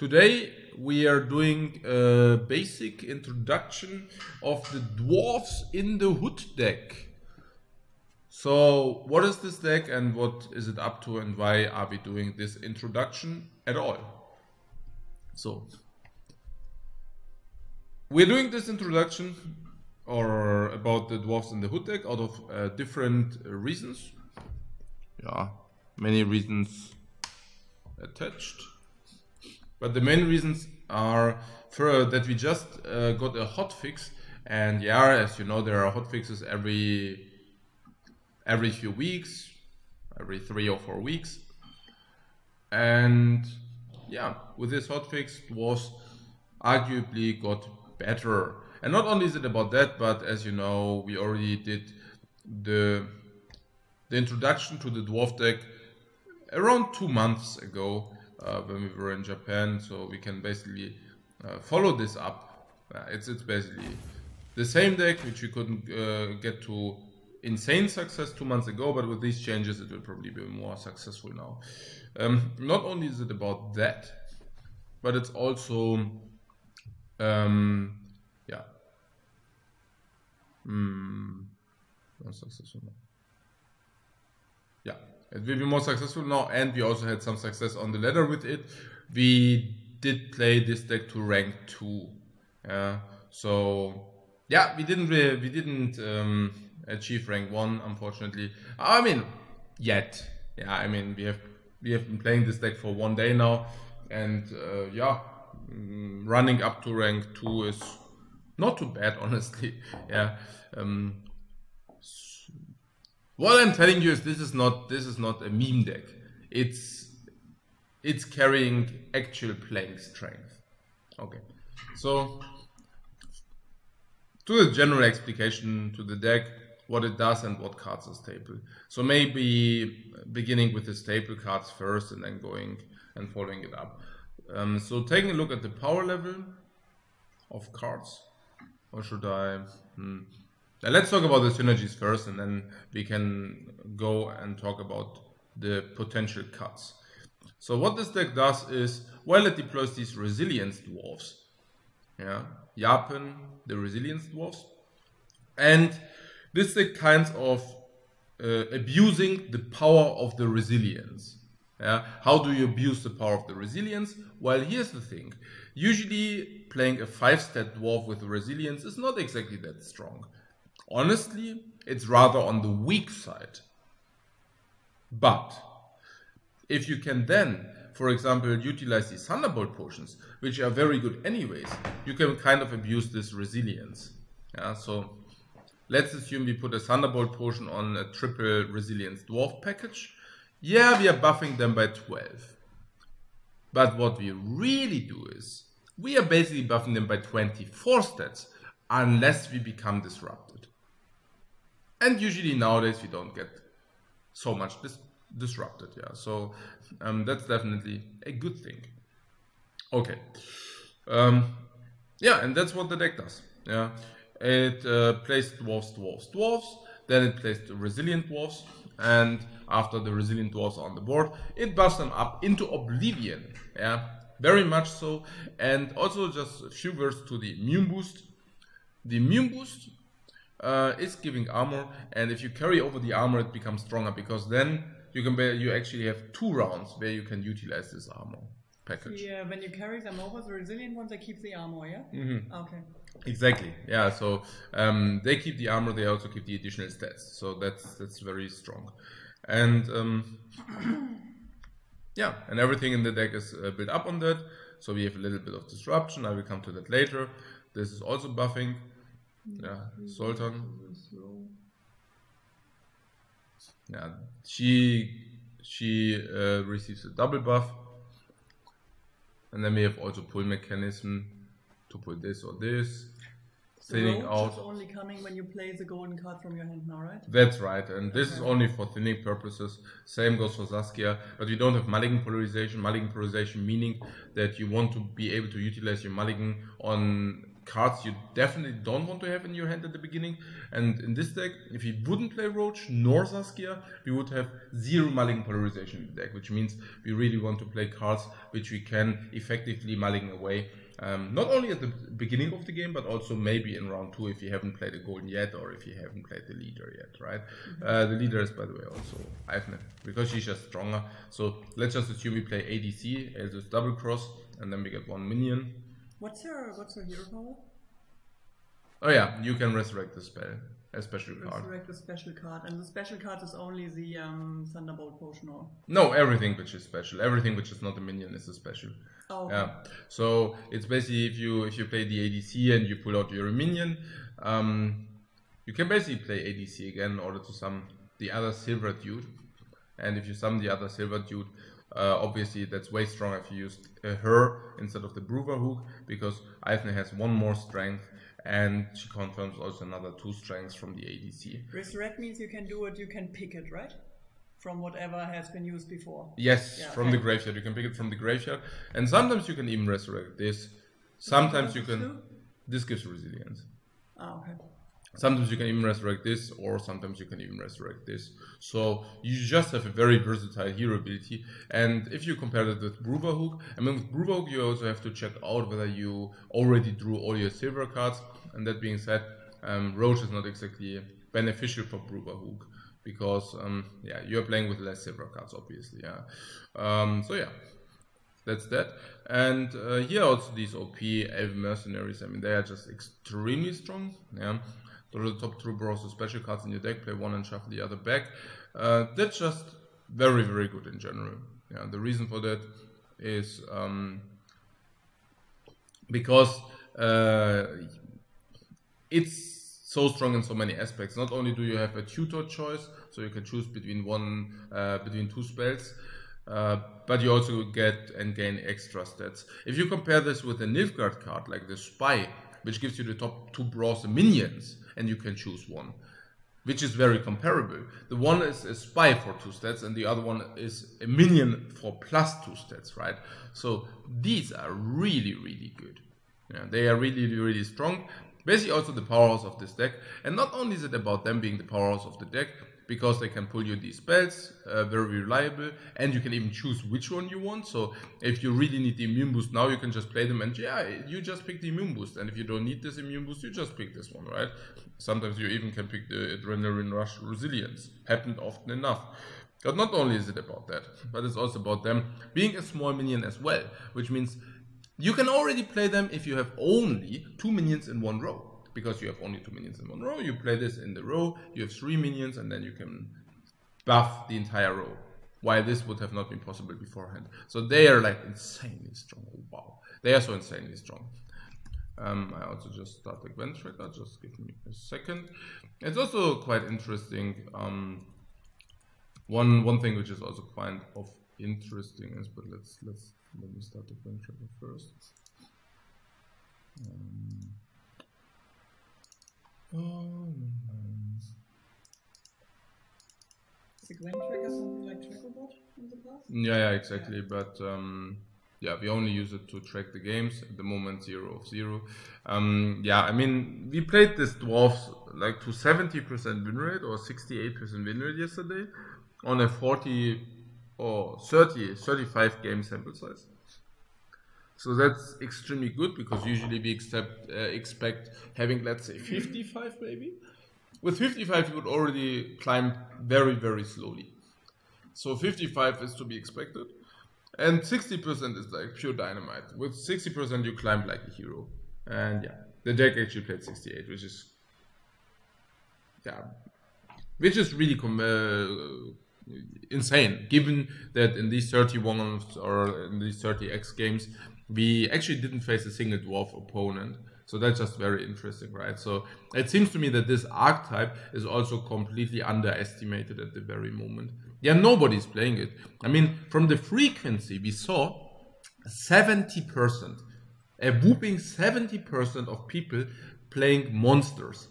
Today we are doing a basic introduction of the Dwarves in the Hood deck. So what is this deck and what is it up to and why are we doing this introduction at all? So we're doing this introduction or about the Dwarves in the Hood deck out of different reasons. Yeah, many reasons attached. But the main reasons are that we just got a hotfix, and yeah, as you know, there are hotfixes every few weeks, every 3 or 4 weeks, and yeah, with this hotfix, Dwarves arguably got better. And not only is it about that, but as you know, we already did the introduction to the Dwarf deck around 2 months ago. When we were in Japan, so we can basically follow this up. It's basically the same deck which we couldn't get to insane success 2 months ago, but with these changes it will probably be more successful now. Not only is it about that, but it's also more successful now. Yeah. It will be more successful now, and we also had some success on the ladder with it. We did play this deck to rank 2. So yeah, we didn't achieve rank 1, unfortunately. I mean, yet. Yeah, I mean we have been playing this deck for 1 day now, and yeah, running up to rank 2 is not too bad, honestly. Yeah. What I'm telling you is this is not a meme deck. It's carrying actual playing strength. Okay, so to the general explication to the deck, what it does and what cards are staple. So maybe beginning with the staple cards first and then going and following it up. So taking a look at the power level of cards, or should I? Now let's talk about the synergies first, and then we can go and talk about the potential cuts. So what this deck does is, while it deploys these resilience dwarves, yeah, Japan, the resilience dwarves, and this deck kind of abusing the power of the resilience. Yeah, how do you abuse the power of the resilience? Well, here's the thing. Usually playing a 5-stat dwarf with resilience is not exactly that strong. Honestly, it's rather on the weak side. But if you can then, for example, utilize these Thunderbolt potions, which are very good anyways, you can kind of abuse this resilience. Yeah, so let's assume we put a Thunderbolt potion on a triple resilience dwarf package. Yeah, we are buffing them by 12. But what we really do is, we are basically buffing them by 24 stats, unless we become disrupted. And usually nowadays we don't get so much disrupted, yeah. So that's definitely a good thing. Okay. Yeah, and that's what the deck does. Yeah, it plays dwarves. Then it plays the resilient dwarves, and after the resilient dwarves are on the board, it buffs them up into oblivion. Yeah, very much so. And also just a few words to the immune boost. The immune boost is giving armor, and if you carry over the armor, it becomes stronger, because then you actually have 2 rounds where you can utilize this armor package. Yeah, when you carry them over, the resilient ones, they keep the armor, yeah? Mm-hmm. Okay. Exactly. Yeah. So they keep the armor. They also keep the additional stats. So that's very strong, and yeah, and everything in the deck is built up on that. So we have a little bit of disruption. I will come to that later. This is also buffing. Yeah, Sultan. Yeah, she receives a double buff, and then we have also pull mechanism to pull this or this. Thinning out. Is only coming when you play the golden card from your hand now, right? That's right, and this is only for thinning purposes. Same goes for Saskia, but we don't have mulligan polarization. Mulligan polarization meaning that you want to be able to utilize your mulligan on cards you definitely don't want to have in your hand at the beginning. And in this deck, if we wouldn't play Roach nor Saskia, we would have 0 mulligan polarization in the deck, which means we really want to play cards which we can effectively mulligan away. Not only at the beginning of the game, but also maybe in round 2 if you haven't played a golden yet, or if you haven't played the leader yet, right? The leader is, by the way, also Eifne, because she's just stronger. So let's just assume we play ADC, Elsus double cross, and then we get 1 minion. What's her hero power? Oh yeah, you can resurrect the spell, a special card. Resurrect the special card, and the special card is only the Thunderbolt potion, or? No, everything which is special, everything which is not a minion is a special. Oh, okay. Yeah, so it's basically if you play the ADC and you pull out your minion, you can basically play ADC again in order to summon the other silver dude. And if you summon the other silver dude, obviously that's way stronger if you use her instead of the Brewer Hook, because Eifne has 1 more strength and she confirms also another 2 strengths from the ADC. Resurrect means you can do it, you can pick it, right? From whatever has been used before. Yes, yeah, from the graveyard. You can pick it from the graveyard. And sometimes you can even resurrect this. Sometimes you can... This gives resilience. Oh, okay. Sometimes you can even resurrect this, or sometimes you can even resurrect this. So you just have a very versatile hero ability. And if you compare it with Brewer Hook, I mean with Brewer Hook you also have to check out whether you already drew all your silver cards. And that being said, Roach is not exactly beneficial for Brewer Hook, because yeah, you're playing with less silver cards, obviously. Yeah. So yeah, that's that. And here also these OP Elven Mercenaries. I mean, they are just extremely strong. Yeah. Those are the top 2 Bros special cards in your deck. Play 1 and shuffle the other back. That's just very, very good in general. Yeah. The reason for that is because it's so strong in so many aspects. Not only do you have a tutor choice, so you can choose between 2 spells, but you also get and gain extra stats. If you compare this with a Nilfgaard card like the Spy, which gives you the top 2 Bronze minions, and you can choose 1, which is very comparable. The one is a Spy for 2 stats, and the other one is a minion for plus 2 stats, right? So these are really, really good. Yeah, they are really, really strong. Basically also the powerhouse of this deck. And not only is it about them being the powerhouse of the deck, because they can pull you these spells, very reliable, and you can even choose which one you want. So if you really need the immune boost now, you can just play them and yeah, you just pick the immune boost. And if you don't need this immune boost, you just pick this one, right? Sometimes you even can pick the Adrenaline Rush Resilience. Happened often enough. But not only is it about that, but it's also about them being a small minion as well, which means you can already play them if you have only 2 minions in 1 row. Because you have only 2 minions in 1 row, you play this in the row, you have 3 minions, and then you can buff the entire row. While this would have not been possible beforehand. So they are like insanely strong. Oh, wow. They are so insanely strong. I also just start the Gwent tracker, just give me a second. It's also quite interesting. One thing which is also quite of interesting is, but let me start the Gwent tracker first. Is the Gwent tracker something like Trackerbot in the past? Yeah, exactly. Yeah. But yeah, we only use it to track the games. At the moment, 0 of 0. Yeah, I mean, we played this Dwarves like to 70% win rate or 68% win rate yesterday on a 40 or 35 game sample size. So that's extremely good, because usually we expect having, let's say, 55 maybe. With 55 you would already climb very, very slowly. So 55 is to be expected. And 60% is like pure dynamite. With 60% you climb like a hero. And yeah, the deck actually played 68, which is... yeah, which is really insane, given that in these 31 or in these 30x games, we actually didn't face a single dwarf opponent. So that's just very interesting, right? So it seems to me that this archetype is also completely underestimated at the very moment. Yeah, nobody's playing it. I mean, from the frequency, we saw 70%, a whooping 70% of people playing monsters.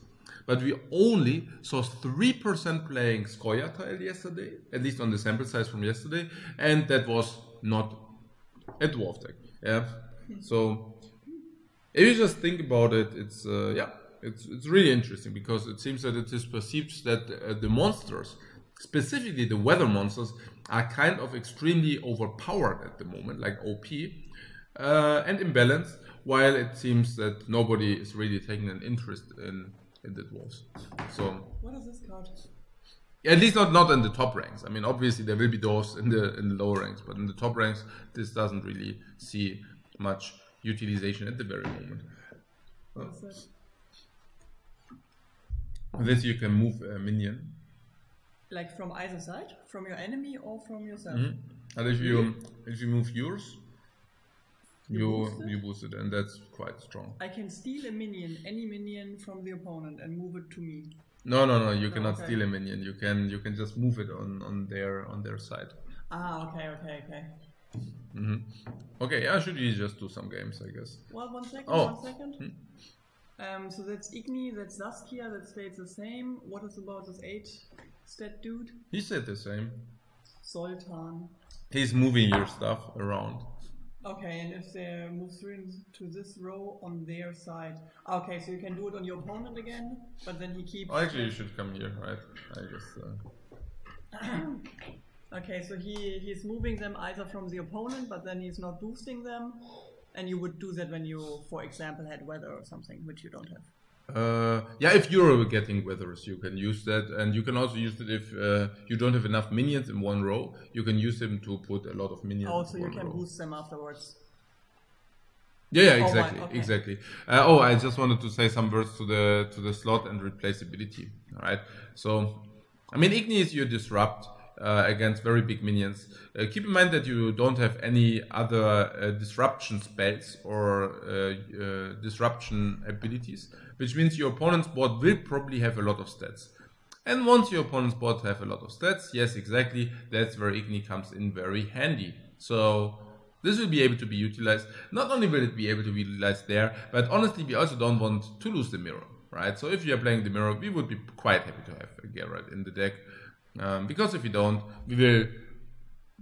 But we only saw 3% playing Scoia'tael yesterday, at least on the sample size from yesterday, and that was not a dwarf deck. Yeah, so If you just think about it, it's it's really interesting because it seems that it is perceived that the monsters, specifically the weather monsters, are kind of extremely overpowered at the moment, like OP, and imbalanced, while it seems that nobody is really taking an interest in the dwarves. So What is this card? at least not in the top ranks. I mean, obviously there will be dwarves in the lower ranks, but in the top ranks, this doesn't really see much utilization at the very moment. What is that? With this you can move a minion. Like from either side? From your enemy or from yourself? And if you move yours, you boost it, and that's quite strong. I can steal a minion, any minion from the opponent, and move it to me. No, you cannot steal a minion. You can just move it on their side. Ah, okay. Okay, yeah, should we just do some games, I guess. Well, one second. So that's Igni, that's Saskia, that stays the same. What is about this 8-stat dude? He said the same. Zoltan. He's moving your stuff around. Okay, and if they move through to this row on their side. Okay, so you can do it on your opponent again, but then he keeps... Oh, actually, you should come here, right? I guess... Okay, so he's moving them either from the opponent, but then he's not boosting them. And you would do that when you, for example, had weather or something, which you don't have. Yeah, if you're getting weathers, you can use that, and you can also use it if you don't have enough minions in one row. You can use them to put a lot of minions. Oh, so in you one can row. boost them afterwards. Yeah, exactly, right, okay. exactly. I just wanted to say some words to the slot and replaceability. All right. So, I mean, Igni is your disrupt against very big minions. Keep in mind that you don't have any other disruption spells or disruption abilities, which means your opponent's board will probably have a lot of stats. And once your opponent's board have a lot of stats, yes, exactly, that's where Igni comes in very handy. So this will be able to be utilized. Not only will it be able to be utilized there, but honestly, we also don't want to lose the mirror, right? So if you are playing the mirror, we would be quite happy to have a Geralt in the deck. Because if you don't, we will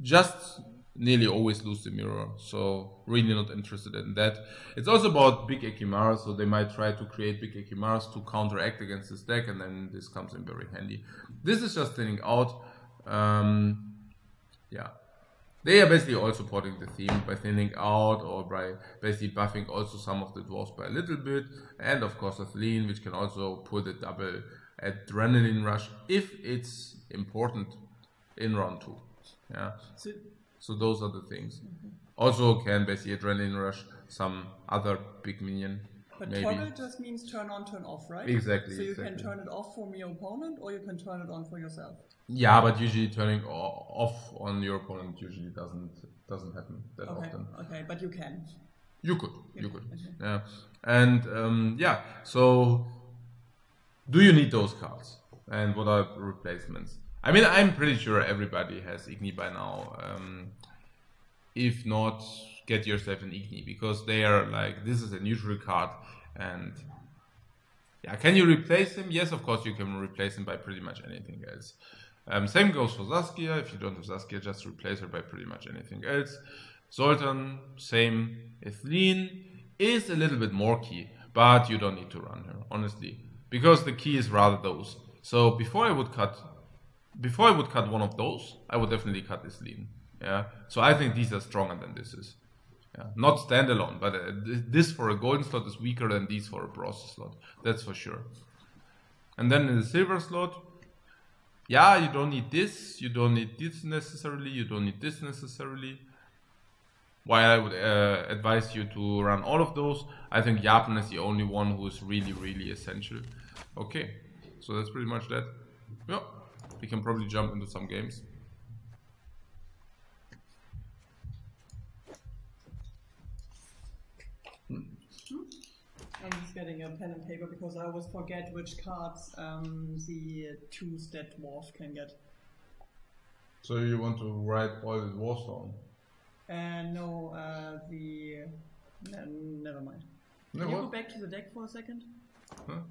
just nearly always lose the mirror, so really not interested in that. It's also about big Ekimaras, so they might try to create big Ekimaras to counteract against this deck, and then this comes in very handy. This is just thinning out. Yeah, they are basically all supporting the theme by thinning out or by basically buffing also some of the dwarves by a little bit, and of course Athleen, which can also put a double adrenaline rush if it's important in round 2. Yeah. So those are the things. Also can basically adrenaline rush some other big minion. But maybe. toggle just means turn on, turn off, right? Exactly. So you exactly. can turn it off from your opponent, or you can turn it on for yourself. Yeah, but usually turning off on your opponent usually doesn't happen that often. Okay, but you can. You could. Okay. Yeah. And yeah, so do you need those cards? And what are replacements? I mean, I'm pretty sure everybody has Igni by now. If not, get yourself an Igni, because they are like, this is a neutral card. And yeah, can you replace him? Yes, of course you can replace him by pretty much anything else. Same goes for Saskia. If you don't have Saskia, just replace her by pretty much anything else. Zoltan, same. Athleen is a little bit more key, but you don't need to run her, honestly, because the key is rather those. So before I would cut one of those, I would definitely cut Athleen. Yeah. So I think these are stronger than this is. Yeah. Not standalone, but this for a golden slot is weaker than these for a bronze slot. That's for sure. And then in the silver slot, yeah, you don't need this. You don't need this necessarily. You don't need this necessarily. While I would advise you to run all of those, I think Japan is the only one who is really, really essential. Okay, so that's pretty much that. Yeah, we can probably jump into some games. I'm just getting a pen and paper because I always forget which cards the 2-stat dwarf can get. So you want to write all the dwarfs down? No, never mind. No, Can you what? go back to the deck for a second? Huh?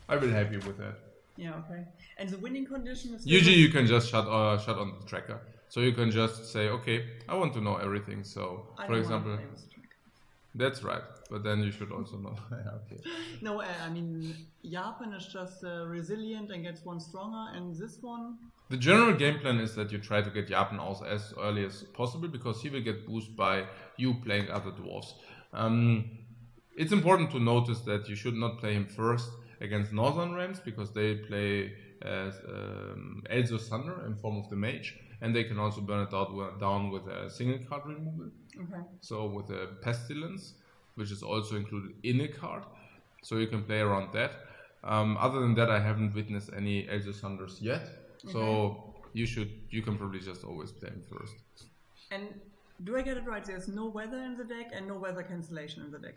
I will help you with that. Yeah, okay. And the winning condition is... Usually you can just shut on the tracker. So you can just say, okay, I want to know everything. So, for example, that's right. But then you should also know. Okay. No, I mean, Japan is just resilient and gets one stronger, and this one... The general game plan is that you try to get Japan out as early as possible, because he will get boosted by you playing other dwarves. It's important to notice that you should not play him first against Northern Realms, because they play as Elzo's Thunder in form of the mage, and they can also burn it down with a single card removal. Okay. So with a Pestilence, which is also included in a card, so you can play around that. Other than that, I haven't witnessed any Elzo's Thunders yet, so you can probably just always play him first. And do I get it right? There's no weather in the deck and no weather cancellation in the deck.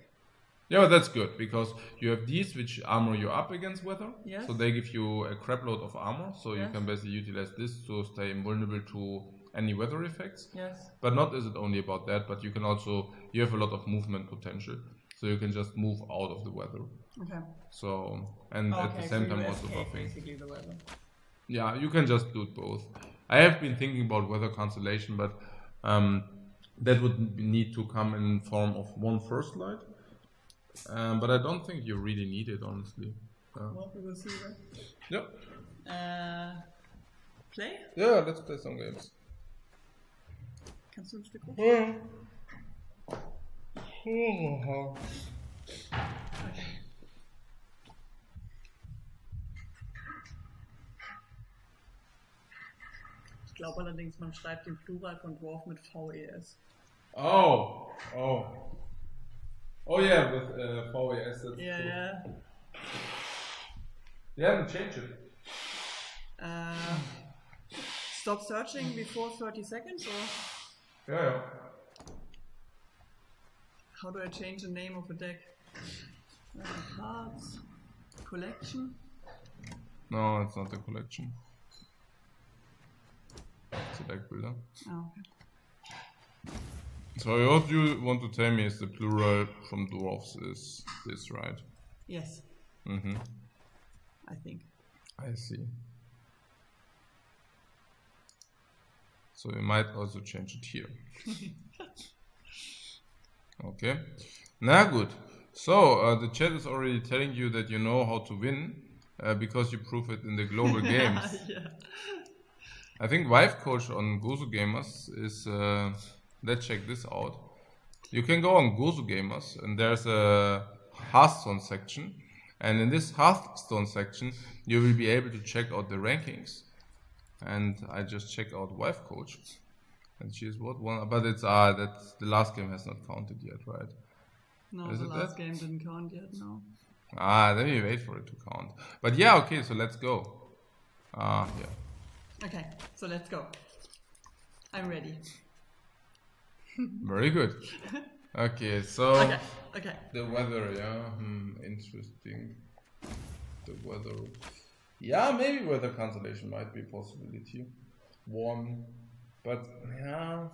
Yeah, that's good, because you have these which armor you up against weather. Yes. So they give you a crap load of armor, so yes. you can basically utilize this to stay invulnerable to any weather effects. Yes. But not is it only about that, but you can also, you have a lot of movement potential, so you can just move out of the weather. Okay. So, and at the same time also buffing. Basically the weather. Yeah, you can just do both. I have been thinking about weather cancellation, but that would need to come in form of one first light. But I don't think you really need it, honestly. Well, we will see that. Yep. Play? Yeah, let's play some games. Kannst du ein Stück hoch? Ich glaube allerdings, man schreibt den Plural von Dwarf mit VES. Oh yeah, with VES. That's yeah. They haven't changed it. Stop searching before 30 seconds, or? Yeah. How do I change the name of a deck? Cards, collection? No, it's not a collection. It's a deck builder. Oh, okay. So what you want to tell me is the plural from dwarves is this, right? Yes. Mm-hmm. I think. I see. So we might also change it here. Okay. Now good. So the chat is already telling you that you know how to win because you prove it in the global games. Yeah. I think Wifecoach on Gozo Gamers is. Let's check this out. You can go on Gozo Gamers and there's a Hearthstone section, and in this Hearthstone section you will be able to check out the rankings. And I just check out Wifecoach, and she is what one? But it's that's the last game has not counted yet, right? No, the last game didn't count yet. No. Then we wait for it to count. But yeah, okay. So let's go. Yeah. Okay, so let's go. I'm ready. Very good. Okay, so okay. The weather, yeah, interesting. The weather, yeah, maybe weather cancellation might be a possibility. One, but yeah,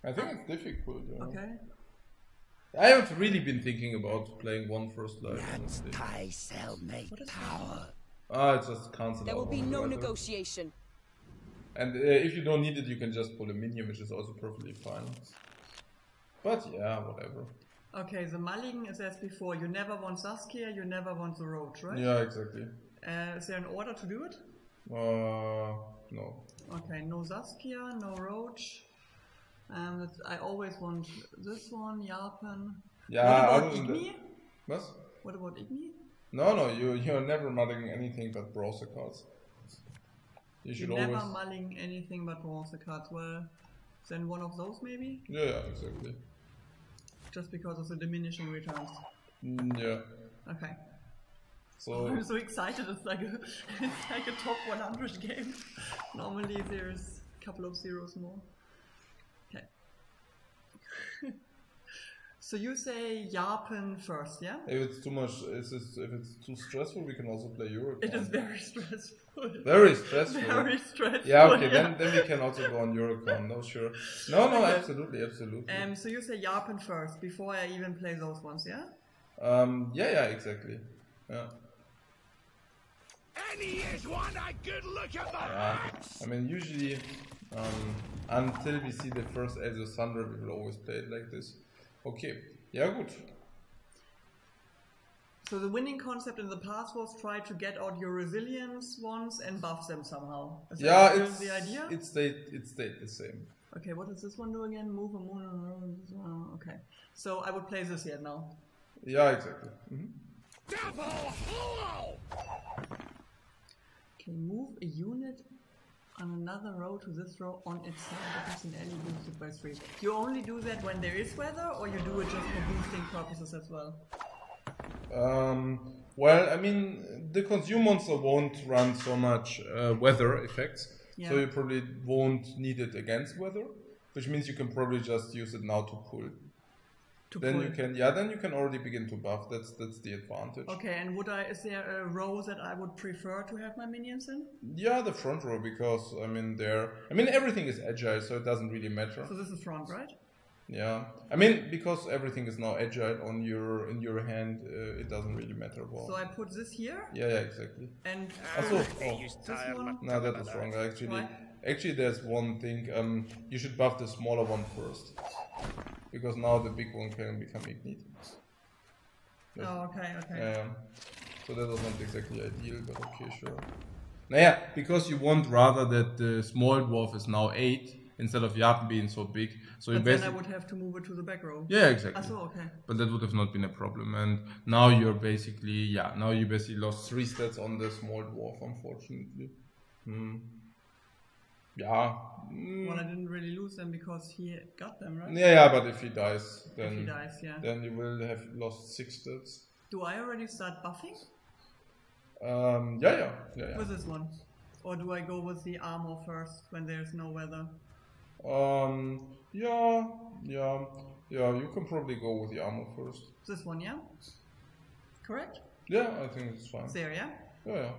I think it's difficult. Yeah. Okay. I haven't really been thinking about playing one first light. I shall make power. It's just cancel. There will be no negotiation. And if you don't need it, you can just pull a minion, which is also perfectly fine. But yeah, whatever. Okay, the Mulligan is as before. You never want Saskia, you never want the Roach, right? Yeah, exactly. Is there an order to do it? No. Okay, no Saskia, no Roach. I always want this one, Japan. Yeah, what about Igni? What? What about Igni? No, you're never mulling anything but browser cards. You're never mulling anything but browser cards. Well, then one of those maybe? Yeah, exactly. Just because of the diminishing returns. Yeah. Okay. So I'm so excited. It's like a top 100 game. Normally there's a couple of zeros more. Okay. So you say Japan first, yeah? If it's too much, if it's too stressful, we can also play Eurocon. It is very stressful. Very stressful. Very stressful. Yeah, okay, then we can also go on Eurocon. No, sure. No, absolutely. So you say Japan first before I even play those ones, yeah? Yeah, exactly. Yeah. Many years want a good look at my I mean, usually, until we see the first Age of Thunder, we will always play it like this. Okay, yeah, good. So the winning concept in the past was try to get out your resilience ones and buff them somehow. Is that still the idea? It stayed the same. Okay, what does this one do again? Move a moon. Okay, so I would play this yet now. Yeah, exactly. double hollow. Okay, move a unit on another row to this row on its side that is an ally boosted by 3. You only do that when there is weather, or you do it just for boosting purposes as well? Well, I mean, the consume monster won't run so much weather effects, so you probably won't need it against weather, which means you can probably just use it now to pull. You can already begin to buff. That's the advantage. Okay, and is there a row that I would prefer to have my minions in? Yeah, the front row, because I mean everything is agile, so it doesn't really matter. So this is front, right? Yeah, I mean, because everything is now agile in your hand, it doesn't really matter. Well, so I put this here. Yeah, exactly. And this one. No, that was wrong. Actually, there's one thing. You should buff the smaller one first, because now the big one can become ignite. Oh, okay. So that was not exactly ideal, but okay, sure. Naja, because you want rather that the small dwarf is now 8. Instead of Japan being so big, so but then I would have to move it to the back row. Yeah, exactly. Okay. But that would have not been a problem, and now you basically lost 3 stats on the small dwarf, unfortunately. Yeah. Well, I didn't really lose them because he got them, right? Yeah, but if he dies, then then you will have lost 6 stats. Do I already start buffing? Yeah. With this one, or do I go with the armor first when there's no weather? Yeah, you can probably go with the armor first. This one, yeah? Correct? Yeah, I think it's fine. There, yeah? Yeah.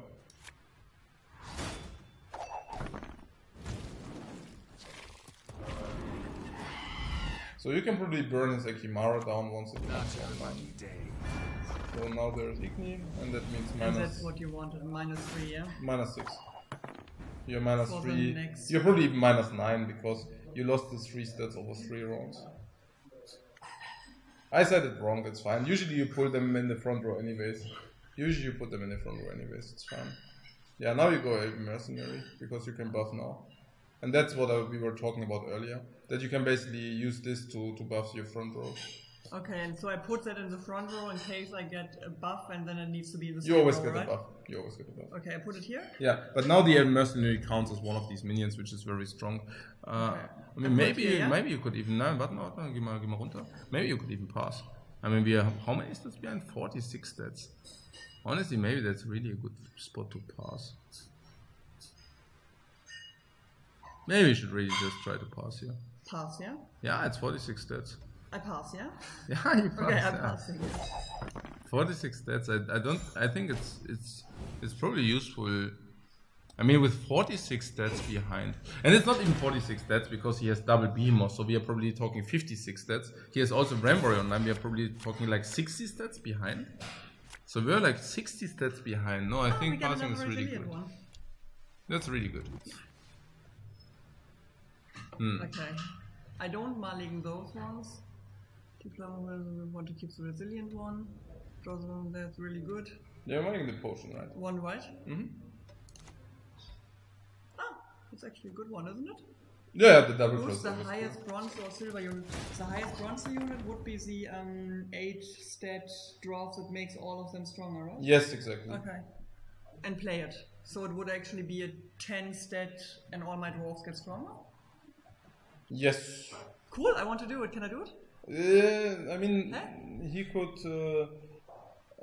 So you can probably burn his Akimara down once it comes online. So now there's Igni, and that means minus... And that's what you wanted, -3, yeah? -6. You're -3. You're probably even -9 because you lost the 3 stats over 3 rounds. I said it wrong, that's fine. Usually you pull them in the front row anyways. It's fine. Yeah, now you go Elven Mercenary because you can buff now. And that's what we were talking about earlier. That you can basically use this to buff your front row. Okay, and so I put that in the front row in case I get a buff, and then it needs to be in the You always get a buff. Okay, I put it here? Yeah, but now the Mercenary counts as one of these minions, which is very strong. Okay. I mean, maybe you could even... No, but no, geh mal runter. Maybe you could even pass. I mean, we are... How many stats behind? 46 stats. Honestly, maybe that's really a good spot to pass. Maybe we should really just try to pass here. Pass, yeah? Yeah, it's 46 stats. I pass, yeah? Yeah, you pass. Okay, I'm passing. 46 stats. I think it's probably useful. I mean, with 46 stats behind, and it's not even 46 stats because he has double beamer, so we are probably talking 56 stats. He has also Ramboy online. We are probably talking like 60 stats behind. So we're like 60 stats behind. No, I think passing is really good. That's really good. Okay, I don't mulligan those ones. We want to keep the resilient one. That's really good. Yeah, mulligan the potion, right? One right? It's actually a good one, isn't it? Yeah, the double plus. The highest bronze or silver unit. The highest bronze unit would be the 8 stat dwarf that makes all of them stronger, right? Yes, exactly. Okay. And play it. So it would actually be a 10 stat and all my dwarves get stronger? Yes. Cool, I want to do it. Can I do it? I mean, he could...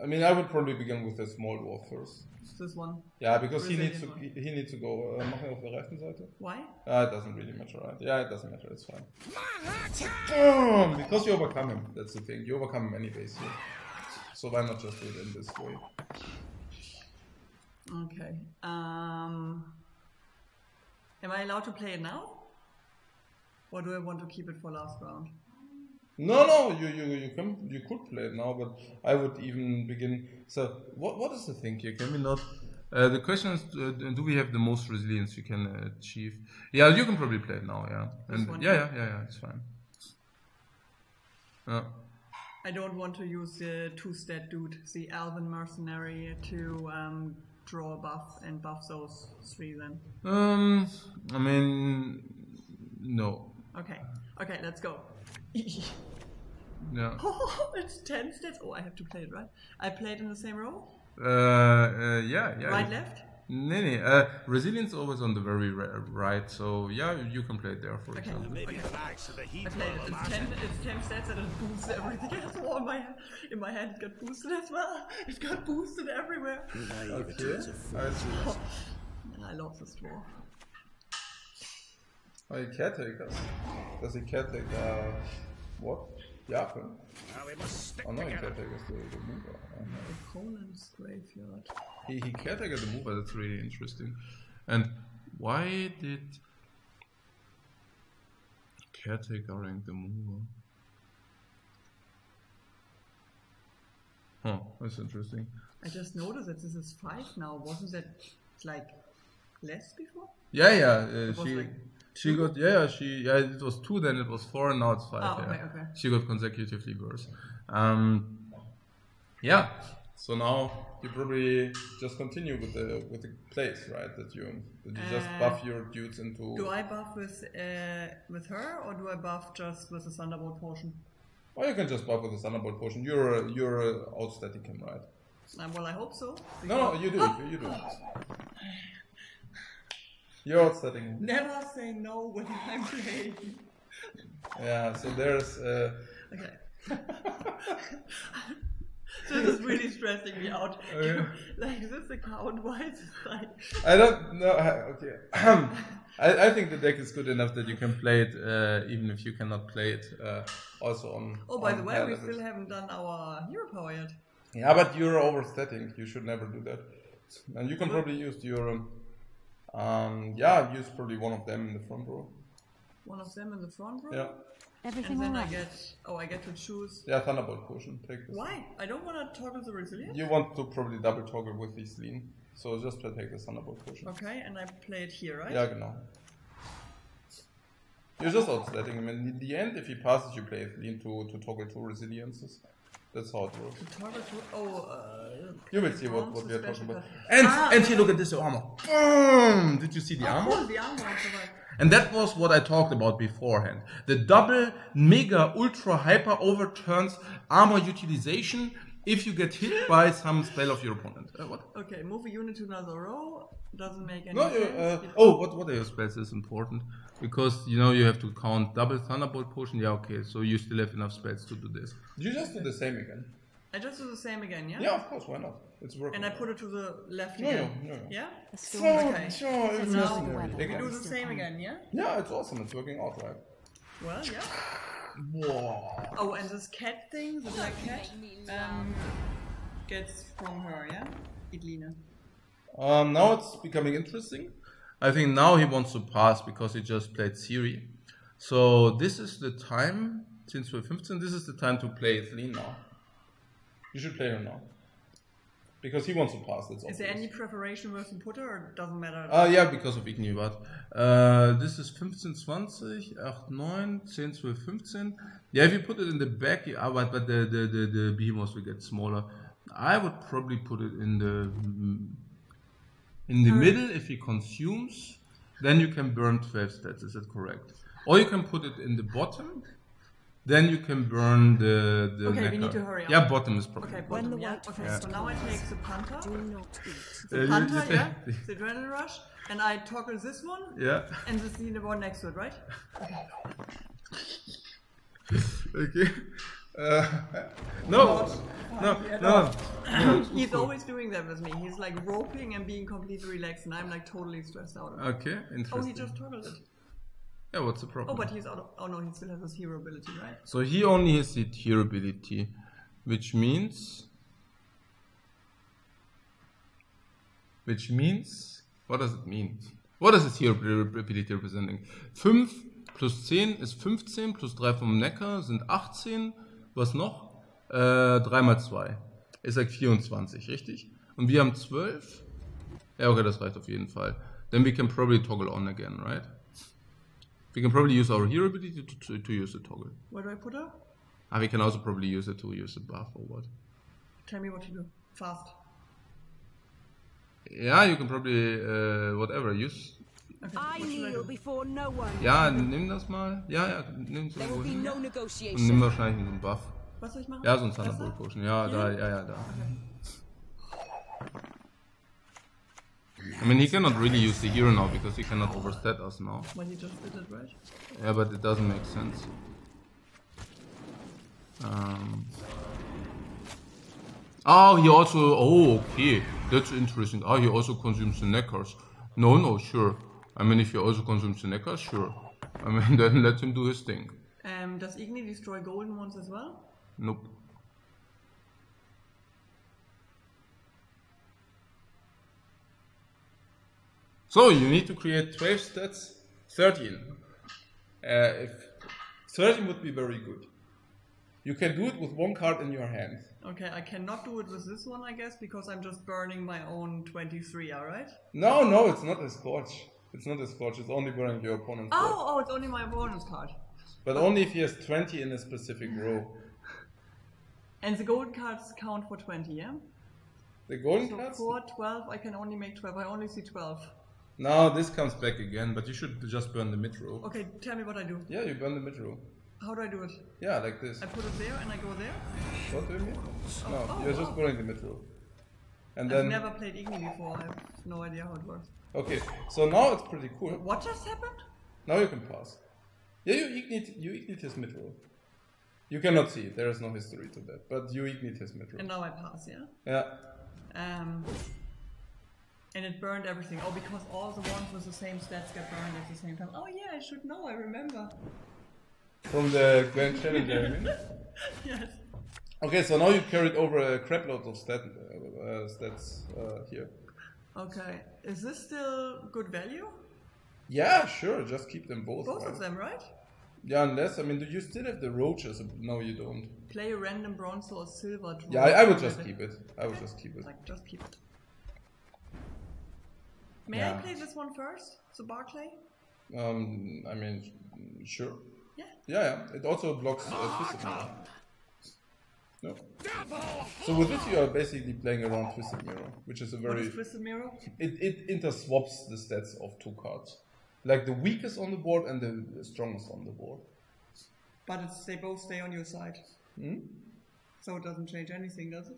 I mean, I would probably begin with a small dwarf first. This one? Yeah, because he needs to go... Mach ihn auf der rechten Seite. Why? It doesn't really matter, right? Yeah, it doesn't matter, it's fine. Because you overcome him, that's the thing. You overcome him anyways here. So why not just do it in this way? Okay. Am I allowed to play it now? Or do I want to keep it for last round? No, you could play it now, but I would even begin. So what is the thing here? Can we not? The question is, do we have the most resilience we can achieve? Yeah, you can probably play it now, yeah. And yeah, it's fine. I don't want to use the 2-stat dude, the Elven Mercenary, to draw a buff and buff those 3 then. I mean, no. Okay, let's go. Yeah. Oh, it's 10 stats. Oh, I have to play it, right? I played in the same row? Yeah. Right, left? No. Resilience always on the very right, so yeah, you can play it there, for example. Maybe thanks to the heat. I played it. It's 10 stats and it boosts everything else. Oh, in my hand it got boosted as well. It got boosted everywhere. Okay. I love this dwarf. Oh, he caretakers. Does he caretake, what? Yeah. Now we must stick Oh no, he together. caretakers the mover. Opponent's graveyard. He caretaker the mover, that's really interesting. And why did caretaker rank the mover? Huh, that's interesting. I just noticed that this is 5 now. Wasn't that like less before? Yeah, was like she got it was 2, then it was 4, and now it's 5. Oh, okay. She got consecutively worse. Yeah. So now you probably just continue with the plays, right? That you just buff your dudes into. Do I buff with her, or do I buff just with the Thunderbolt potion? Or you can just buff with the Thunderbolt potion. You're outstating him, right? Well, I hope so. No, you do. You do. You're outstating him. Never say no when I'm playing. Yeah. So there's. Okay. This is really stressing me out. Like this account, why is it like? I don't know. Okay. I think the deck is good enough that you can play it even if you cannot play it also on. Oh, by the way, we levels. still haven't done our hero power yet. Yeah, but you're overstating. You should never do that. And you can probably use your. Use probably one of them in the front row. One of them in the front row. Yeah. And then I get to choose. Yeah, Thunderbolt potion. Take this. Why? I don't want to toggle the resilience. You want to probably double toggle with this lean. So just take the Thunderbolt potion. Okay, and I play it here, right? Yeah, genau. You're just outstating him. And in the end, if he passes, you play it lean to toggle 2 resiliences. That's how it works. Toggle to, You will see what we are talking about. And here, look at this armor. Boom! Did you see the armor? Oh, the armor. Right. And that was what I talked about beforehand. The double, mega, ultra, hyper overturns armor utilization if you get hit by some spell of your opponent. What? Okay, move a unit to another row. Doesn't make any No, sense. what are your spells is important. Because, you have to count double Thunderbolt potion. Yeah, okay, so you still have enough spells to do this. You just do the same again. I just do the same again, yeah? Yeah, of course, why not? It's working. And I put it to the left No, again. no. Yeah? Okay. So It's now necessary. we do the same again, yeah? Yeah, it's awesome. It's working out right. Well, yeah. Whoa. Oh, and this cat thing, the black cat, gets from her, yeah? Idline. Now it's becoming interesting. I think now he wants to pass because he just played Siri. So this is the time, since we're 15, this is the time to play Idline now. You should play her now. Because he wants to pass, that's Is there any preparation worth in Putter, or doesn't matter? Yeah, because of Ignivat. This is 15, 20, 8, 9, 10, 12, 15. Yeah, if you put it in the back, but the behemoths will get smaller. I would probably put it in the middle. If he consumes, then you can burn 12 stats, is that correct? Or you can put it in the bottom. Then you can burn the Okay, necker. we need to hurry up. Yeah, bottom is probably. Okay, better. bottom, yeah. Okay, so now I take the Panther. Do not eat. The Panther, yeah. The Adrenaline Rush. And I toggle this one. Yeah. And the one next to it, right? Okay. No. He's always doing that with me. He's like roping and being completely relaxed, and I'm like totally stressed out. Okay, interesting. Oh, he just toggled it. Yeah, what's the problem? Oh, but he's out of. Oh no, he still has his hero ability, right? So he only has the hero ability, which means. What does it mean? What is his hero ability representing? 5 plus 10 ist 15, plus 3 vom Neckar sind 18. Was noch? 3 mal 2 ist like 24, richtig? Und wir haben 12. Ja, okay, das reicht auf jeden Fall. Then we can probably toggle on again, right? We can probably use our hero ability to use the toggle. Where do I put her? Ah, we can also probably use it to use the buff or what. Tell me what to do. Fast. Yeah, you can probably, whatever, use. Okay. I What should I kneel do? before no one. Ja, nimm das mal. Ja, nimm es There will be irgendwo hin. no Und nimm negotiation. wahrscheinlich so einen Buff. Was soll ich machen? Ja, so ein Thunder Das da? Bolt Potion. Ja, da, ja, da. I mean, he cannot really use the hero now because he cannot overstat us now. Well, he just did it, right? Yeah, but it doesn't make sense. Oh, he also. Oh, okay. That's interesting. Oh, he also consumes the neckers. No, sure. I mean, if he also consumes the neckers, sure. I mean, then let him do his thing. Does Igni destroy golden ones as well? Nope. So you need to create 12 stats, 13. If 13 would be very good. You can do it with one card in your hand. Okay, I cannot do it with this one, I guess, because I'm just burning my own 23, alright? No, it's not a scorch. It's not a scorch, it's only burning your opponent's board. Oh, it's only my opponent's card. But only if he has 20 in a specific row. And the gold cards count for 20, yeah? The golden So cards? 4, 12, I can only make 12. I only see 12. No, this comes back again, but you should just burn the mid row. Okay, tell me what I do. Yeah, you burn the mid row. How do I do it? Yeah, like this. I put it there and I go there? What do you mean? No, oh, you're just oh. burning the mid row. And I've then... never played Igni before. I have no idea how it works. Okay, so now it's pretty cool. What just happened? Now you can pass. Yeah, you ignite his mid row. You cannot see it, there is no history to that, but you ignite his mid row. And now I pass, yeah? Yeah. And it burned everything. Oh, because all the ones with the same stats get burned at the same time. Oh yeah, I should know, I remember. From the Gwent Challenger, I mean. Yes. Okay, so now you carried over a crap load of stats here. Okay, is this still good value? Yeah, sure, just keep them both. Both right? of them, right? Yeah, unless, I mean, do you still have the roaches? No, you don't. Play a random bronze or silver draw. Yeah, I would just keep it. I would just keep it. Like, just keep it. May Yeah. I play this one first? The Barclay? I mean, sure. Yeah. Yeah. It also blocks Twisted Mirror. No. So with this you are basically playing around Twisted Mirror, which is a What very... is Twisted Mirror? It interswaps the stats of two cards. Like the weakest on the board and the strongest on the board. But they both stay on your side. Hmm? So it doesn't change anything, does it?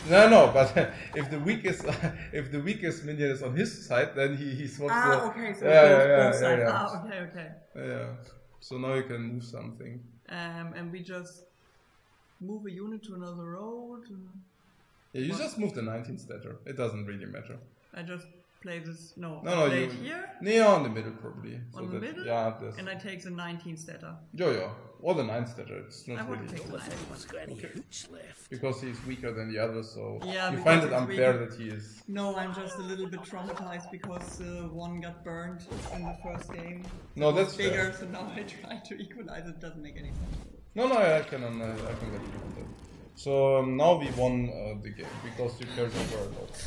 No, but if the weakest minion is on his side, then he swaps the... Okay, so yeah. both sides. Okay. Yeah. So now you can move something. And we just move a unit to another row. Yeah, you just move the 19 statter. It doesn't really matter. I just play this. No, No, play you... it here. Yeah, on the middle probably. On the middle? Yeah, this. And I take the 19 statter. Yeah. Or the 9 statter. It's I not would really... take the 19. Got any hooch left? Because he's weaker than the others, so Yeah, you because find it he's unfair weaker. that he is... No, I'm just a little bit traumatized because one got burned in the first game. No, It was that's bigger, fair. so now I try to equalize it. Doesn't make any sense. No, I can get you on that. So now we won the game because you carried over a lot.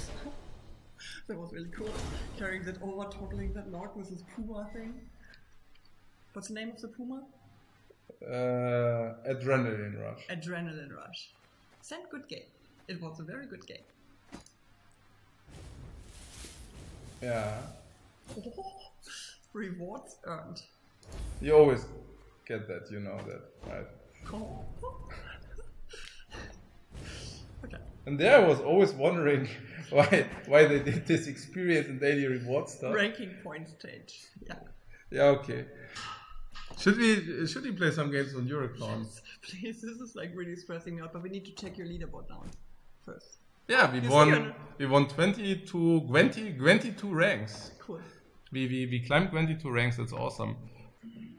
That was really cool. Carrying that over, toggling that lord with this puma thing. What's the name of the puma? Adrenaline Rush. Adrenaline Rush. Sent good game. It was a very good game. Yeah. Rewards earned. You always get that, you know that, right? Okay. And there I was always wondering why they did this experience and daily reward stuff. Ranking point stage. Yeah. Yeah, okay. Should we play some games on your account? Please, this is like really stressing me out, but we need to check your leaderboard down first. Yeah, we You won. see We won 22 ranks. Cool. We climbed 22 ranks. That's awesome.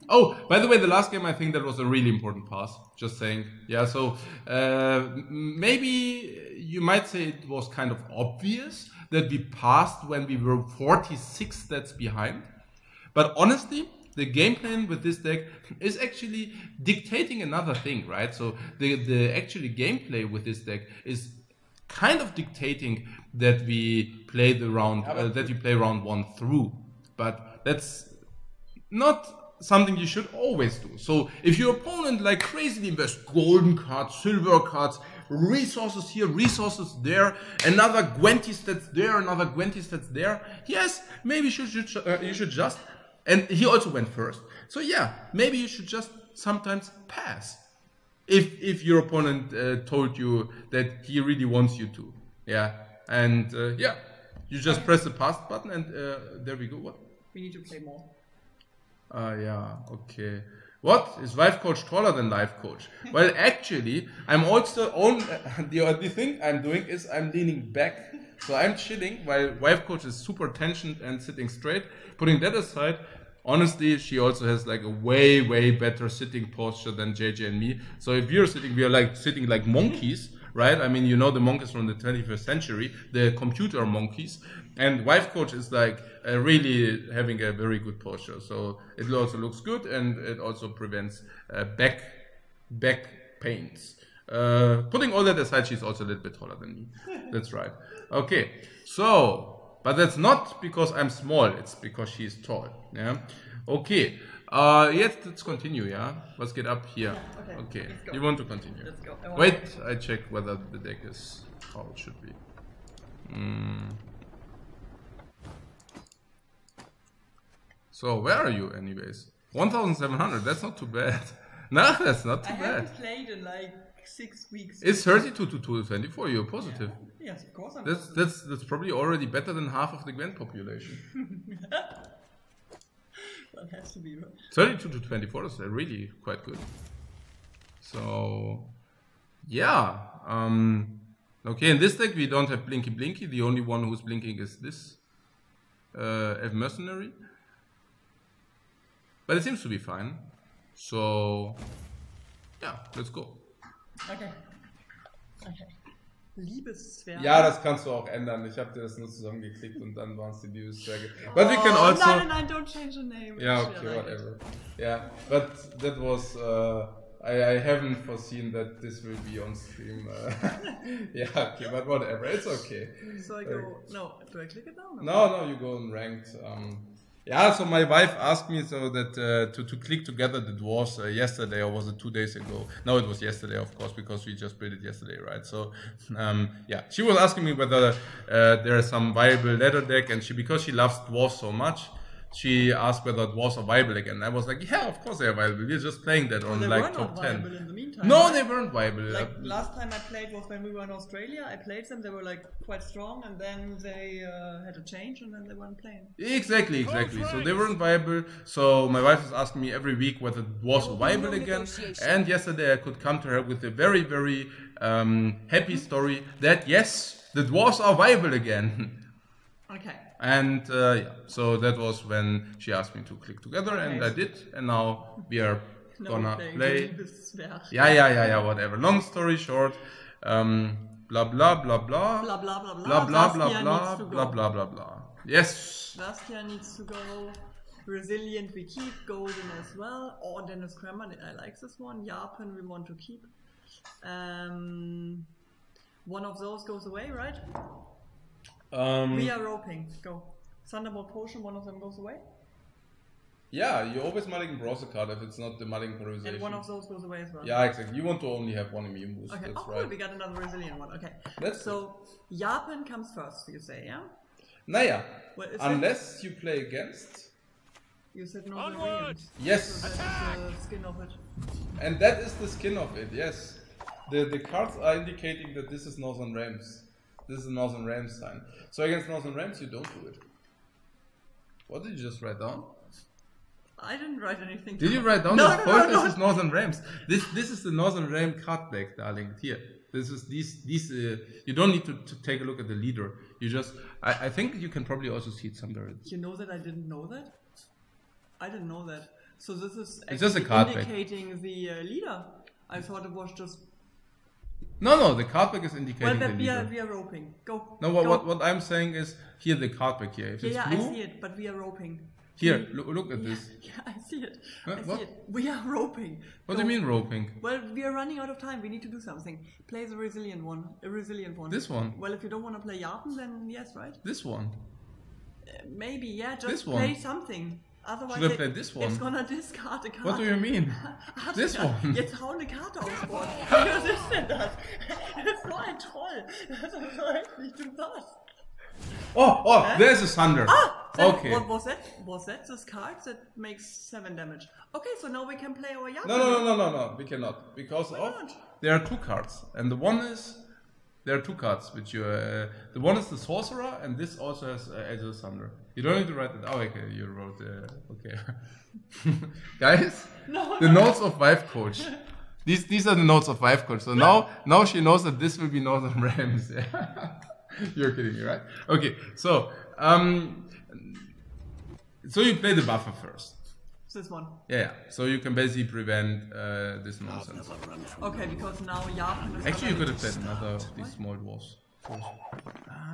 Oh, by the way, the last game I think that was a really important pass. Just saying. Yeah. So maybe you might say it was kind of obvious that we passed when we were 46 stats behind. But honestly, the game plan with this deck is actually dictating another thing, right? So the actually gameplay with this deck is kind of dictating that we play the round, that you play round 1 through, but that's not something you should always do. So if your opponent like crazily invests golden cards, silver cards, resources here, resources there, another Gwenties that's there, another Gwenties that's there, yes, maybe you should just, and he also went first. So yeah, maybe you should just sometimes pass. If your opponent told you that he really wants you to, yeah, and yeah, you just press the pass button and there we go. What? We need to play more. Yeah, okay. What? Is Wifecoach taller than Lifecoach? Well, actually, I'm also the thing I'm doing is I'm leaning back. So I'm chilling while Wifecoach is super tensioned and sitting straight. Putting that aside, honestly, she also has like a way better sitting posture than JayJ and me. So if we are like sitting like monkeys, right? I mean, you know the monkeys from the 21st century, the computer monkeys. And Wifecoach is like really having a very good posture. So it also looks good and it also prevents back pains. Putting all that aside, she's also a little bit taller than me. That's right. Okay, so, but that's not because I'm small, it's because she's tall. Yeah. Okay. Let's continue, yeah? Let's get up here. Yeah, okay. You want to continue? Let's go. Wait, I check whether the deck is how it should be. So, where are you anyways? 1,700, that's not too bad. No, that's not too I bad. haven't played in like 6 weeks. It's 32 to 224, you're positive. Yes, of course I'm That's probably already better than half of the Gwent population. That has to be right. 32 to 24 is really quite good. So, yeah. Okay, in this deck we don't have Blinky Blinky. The only one who's blinking is this F Mercenary. But it seems to be fine. So, yeah, let's go. Okay. Liebeszwerge. Ja, das kannst du auch ändern. Ich habe dir das nur zusammengeklickt und dann waren es die Liebeszwerge. But we can also... Nein, don't change the name. Yeah, okay, whatever. Yeah, but that was... I haven't foreseen that this will be on stream. Yeah, okay, but whatever, it's okay. So I go... No, do I click it now? No, you go in ranked. Yeah, so my wife asked me so that to click together the dwarves yesterday, or was it 2 days ago? No, it was yesterday, of course, because we just built it yesterday, right? So, yeah, she was asking me whether there is some viable ladder deck, and because she loves dwarves so much, she asked whether dwarves are viable again. I was like, yeah, of course they are viable. We're just playing that on like top 10. In the meantime, no, right? they weren't viable. Like last time I played was when we were in Australia. I played them. They were like quite strong, and then they had a change, and then they weren't playing. Exactly. So they weren't viable. So my wife is asking me every week whether dwarves are viable again. And yesterday I could come to her with a very happy story that yes, the dwarves are viable again. Okay. And yeah, so that was when she asked me to click together, and I did, and now we are gonna play. Yeah, whatever. Long story short, blah blah blah blah blah blah blah blah blah blah blah blah blah. Yes. Bastia needs to go. Resilient we keep. Golden as well. Oh, Dennis Kramer, I like this one. Japan we want to keep. One of those goes away, right? We are roping. Go. Thunderbolt Potion, one of them goes away. Yeah, you always mulligan draws a card if it's not the mulligan polarization. And one of those goes away as well. Yeah, exactly. You want to only have one immune boost. Okay. That's cool. right. We got another resilient one. Okay. That's so Japan comes first, you say, yeah? Naja, well, unless you play against. You said Northern Realms. Yes. So that is the skin of it. And that is the skin of it. Yes. The cards are indicating that this is Northern Realms. This is a Northern Realms sign. So against Northern Realms, you don't do it. What did you just write down? I didn't write anything. Did you write down? No, This is Northern Realms. This is the Northern Realm card deck, darling. Here. This is these. You don't need to take a look at the leader. You just. I think you can probably also see it somewhere. You know that I didn't know that. I didn't know that. So this is it's just a card indicating deck. The leader. I thought it was just. No, the card back is indicating the leader. We are roping. Go. No, go. What I'm saying is here the card back here. If it's blue, I see it, but we are roping. Here, look at this. Yeah, I see it. What? I see it. We are roping. What do you mean roping? Well, we are running out of time. We need to do something. Play the resilient one. A resilient one. This one? Well, if you don't want to play Jarpen, then yes, right? This one? Maybe, yeah. Just This one? play something. Otherwise, Should I play this one? It's gonna discard a card. What do you mean? This one? Jetzt hau eine Karte aufs Board. Was ist denn das? Das ist so ein Troll. Das ist so heftig. Du was? Oh, there's a thunder. Okay. What was that? Was that this card that makes 7 damage? Okay, so now we can play our Jarpen. No, we cannot. Because there are 2 cards. And the one is, there are 2 cards, which you, the one is the sorcerer, and this also has a thunder. You don't need to write it. Oh, okay, you wrote, okay. Guys, the notes of Wifecoach. These are the notes of Wifecoach. So now she knows that this will be Northern Rams. Yeah. You're kidding me, right? Okay, so so you play the buffer first. This one. Yeah. So you can basically prevent this nonsense. Okay, because now Jarpen is... Actually, you could have played another of these small dwarfs.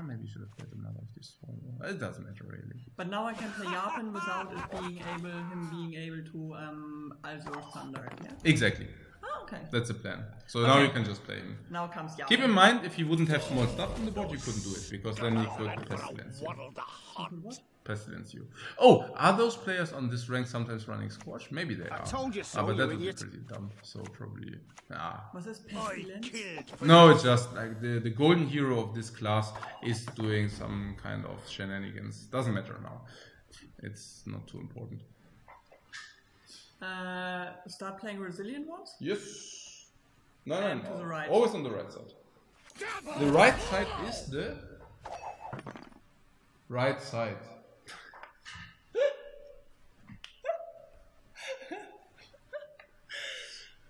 Maybe you should have played another of these small dwarfs. It doesn't matter really. But now I can play Jarpen without him being able to also thunder, yeah? Exactly. Oh, okay. That's the plan. So now you can just play him. Now comes Jarpen. Keep in mind, if you wouldn't have small stuff on the board, you couldn't do it, because then you could pestilence you. What? Pestilence you. Oh, are those players on this rank sometimes running Squash? Maybe they are. I told you so, but you that would be idiot. pretty dumb. So probably. Was this I pestilence? killed. No, it's just like the golden hero of this class is doing some kind of shenanigans. Doesn't matter now. It's not too important. Start playing resilient ones? Yes. No. And to the right. Always on the right side. The right side is the right side.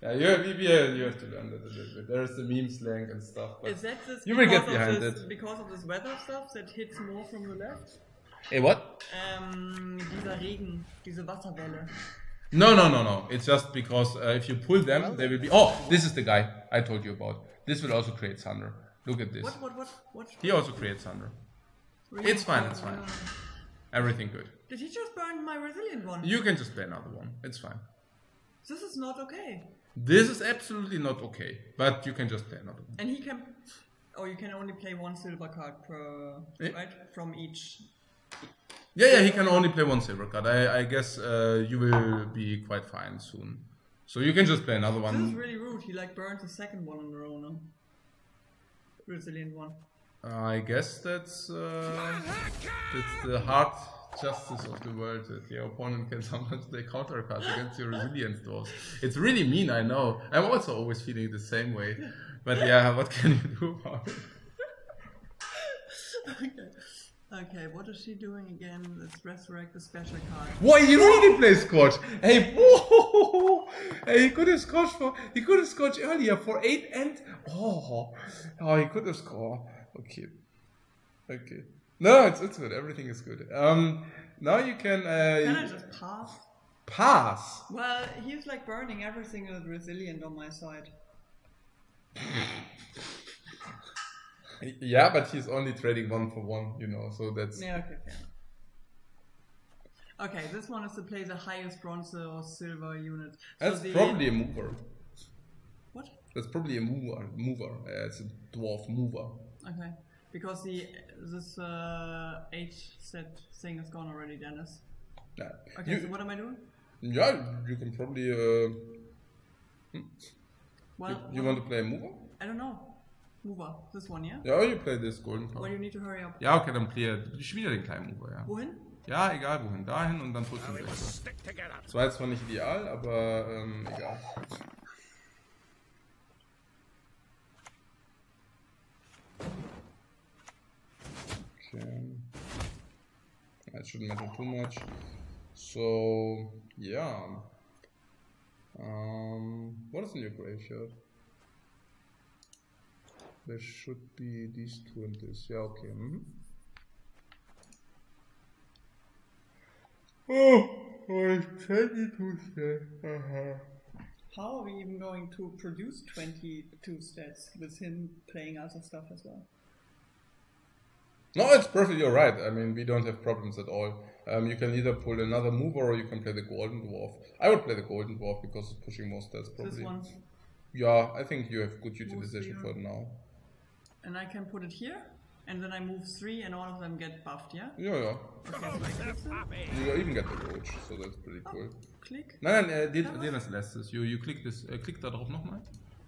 Yeah, you have to learn that a little bit. There's the meme slang and stuff. But Is that this you will get because behind of this, it. because of this weather stuff that hits more from the left? Hey, what? Dieser Regen, diese Wasserwelle. No. It's just because if you pull them, they will be... Oh, this is the guy I told you about. This will also create thunder. Look at this. What? He also creates thunder. Really? It's fine. Everything good. Did he just burn my resilient one? You can just play another one. It's fine. This is not okay. This is absolutely not okay. But you can just play another one. And he can... Oh, you can only play 1 silver card per... Yeah. Right? From each... Yeah, he can only play 1 silver card. I guess you will be quite fine soon. So you can just play another one. This is really rude. He like burned the second one in a row, no? Resilient one. I guess that's the hard justice of the world, that your opponent can sometimes play counter cards against your resilience dwarves. It's really mean, I know. I'm also always feeling the same way. But yeah, what can you do about it? Okay, what is she doing again? Let's resurrect the special card. Why he really plays Scorch? Hey, whoa! Hey, he could have scorched earlier for 8 and he could have scored. Okay. No, it's good. Everything is good. Now you can. Can I just pass? Pass. Well, he's like burning every single resilient on my side. Yeah, but he's only trading 1 for 1, you know. So that's. Yeah. Okay. Okay, this one is to play the highest bronze or silver unit. That's probably a mover. What? That's probably a mover. It's a dwarf mover. Okay, because this H set thing is gone already, Dennis. Yeah. Okay, so what am I doing? Yeah, you can probably. Well, you want to play a mover? I don't know. Mover, this one, yeah? Ja, you play this golden card. Well, you need to hurry up. Ja, okay, dann play wieder den kleinen Mover, ja. Wohin? Ja, egal wohin. Dahin und dann pushen wir. Das war jetzt zwar nicht ideal, aber egal. Okay. That shouldn't matter too much. So, yeah. What is in your graveyard? There should be these 2 and this. Yeah, okay. Oh, I 22 stats. How are we even going to produce 22 stats with him playing other stuff as well? No, it's perfectly alright. I mean, we don't have problems at all. You can either pull another mover or you can play the Golden Dwarf. I would play the Golden Dwarf because it's pushing more stats probably. This one. Yeah, I think you have good utilization for it now. And I can put it here, and then I move 3 and all of them get buffed, yeah? Yeah. Okay, so I click it. You even get the Roach, so that's pretty cool. Click. Nein, den als letztes. You click this, klick da drauf nochmal.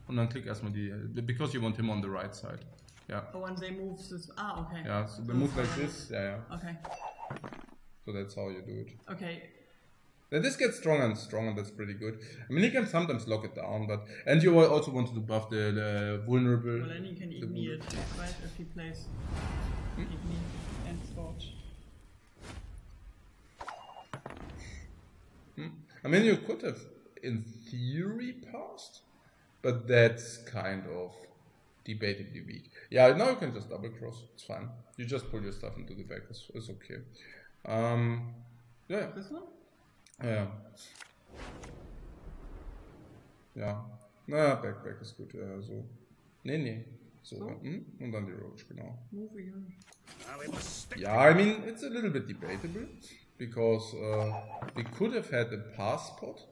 Und dann klick erstmal die, because you want him on the right side. Yeah. Oh, and they move this, okay. Yeah, so they move like this, yeah. Okay. So that's how you do it. Okay. Then this gets stronger and stronger, that's pretty good. I mean, he can sometimes lock it down, but... And you also want to buff the vulnerable... Well, then he can Igni it, right? If he plays Igni and Scorch. I mean, you could have, in theory, passed, but that's kind of debatably weak. Yeah, now you can just double cross, it's fine. You just pull your stuff into the back, it's okay. Yeah. This one? Ja. Ja. Na, Backpack ist gut, ja, so. Nee. So. Und dann die Roach, genau. Yeah, I mean, it's a little bit debatable, because we could have had a pass spot,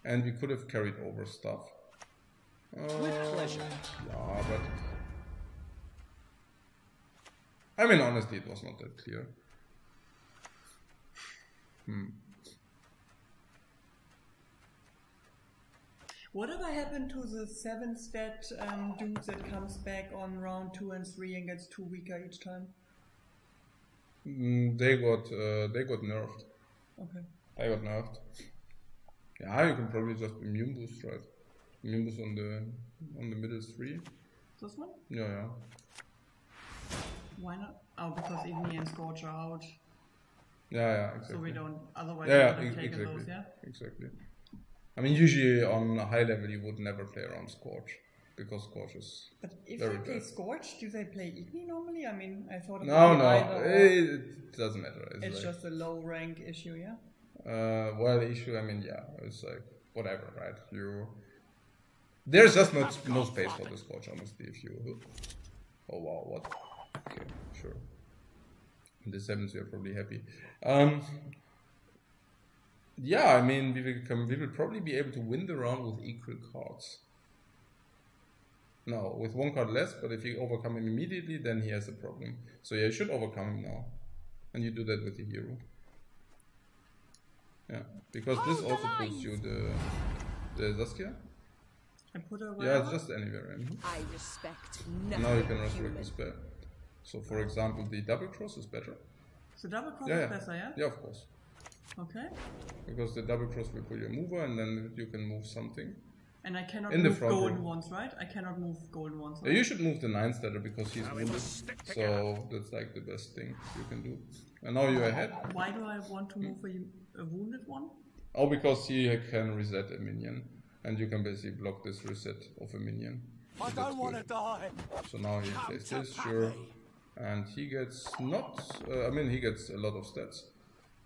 and we could have carried over stuff. With pleasure. Yeah, but... I mean, honestly, it was not that clear. Whatever happened to the 7-stat dude that comes back on round 2 and 3 and gets 2 weaker each time? They got nerfed. Okay. They got nerfed. Yeah, you can probably just immune boost, right? Immune boost on the middle 3. This one? Yeah. Why not? Oh, because Igni and Scorch are out. Yeah, exactly. So we don't, otherwise Yeah, we would have taken exactly. those, yeah? Exactly. I mean, usually on a high level you would never play around Scorch, because Scorch is But if very they play bad. Scorch, do they play Igni normally? I mean, I thought it No, would be either or. it doesn't matter. It's like, just a low rank issue, yeah? well, the issue, I mean, yeah, it's like, whatever, right? There's just no space for the Scorch, honestly, if you... Oh wow, what? Okay, sure. In the 7s we are probably happy. Yeah, I mean, we will probably be able to win the round with equal cards. No, with 1 card less, but if you overcome him immediately, then he has a problem. So yeah, you should overcome him now. And you do that with the hero. Yeah, because this also puts you the Saskia. I put her Yeah, wherever? it's just anywhere. I respect nothing. Now you can resurrect the spell. So for example, the double cross is better. So double cross Yeah, is better, yeah? Yeah, of course. Okay. Because the double cross will pull your mover and then you can move something. And I cannot In the move front golden row. ones, right? I cannot move golden ones. You should move the 9-statter because he's wounded. must stick together. So that's like the best thing you can do. And now you're ahead. Why do I want to move a wounded one? Oh, because he can reset a minion. And you can basically block this reset of a minion. So I that's don't want to good. die. So now he plays this, sure. And he gets not... I mean, he gets a lot of stats.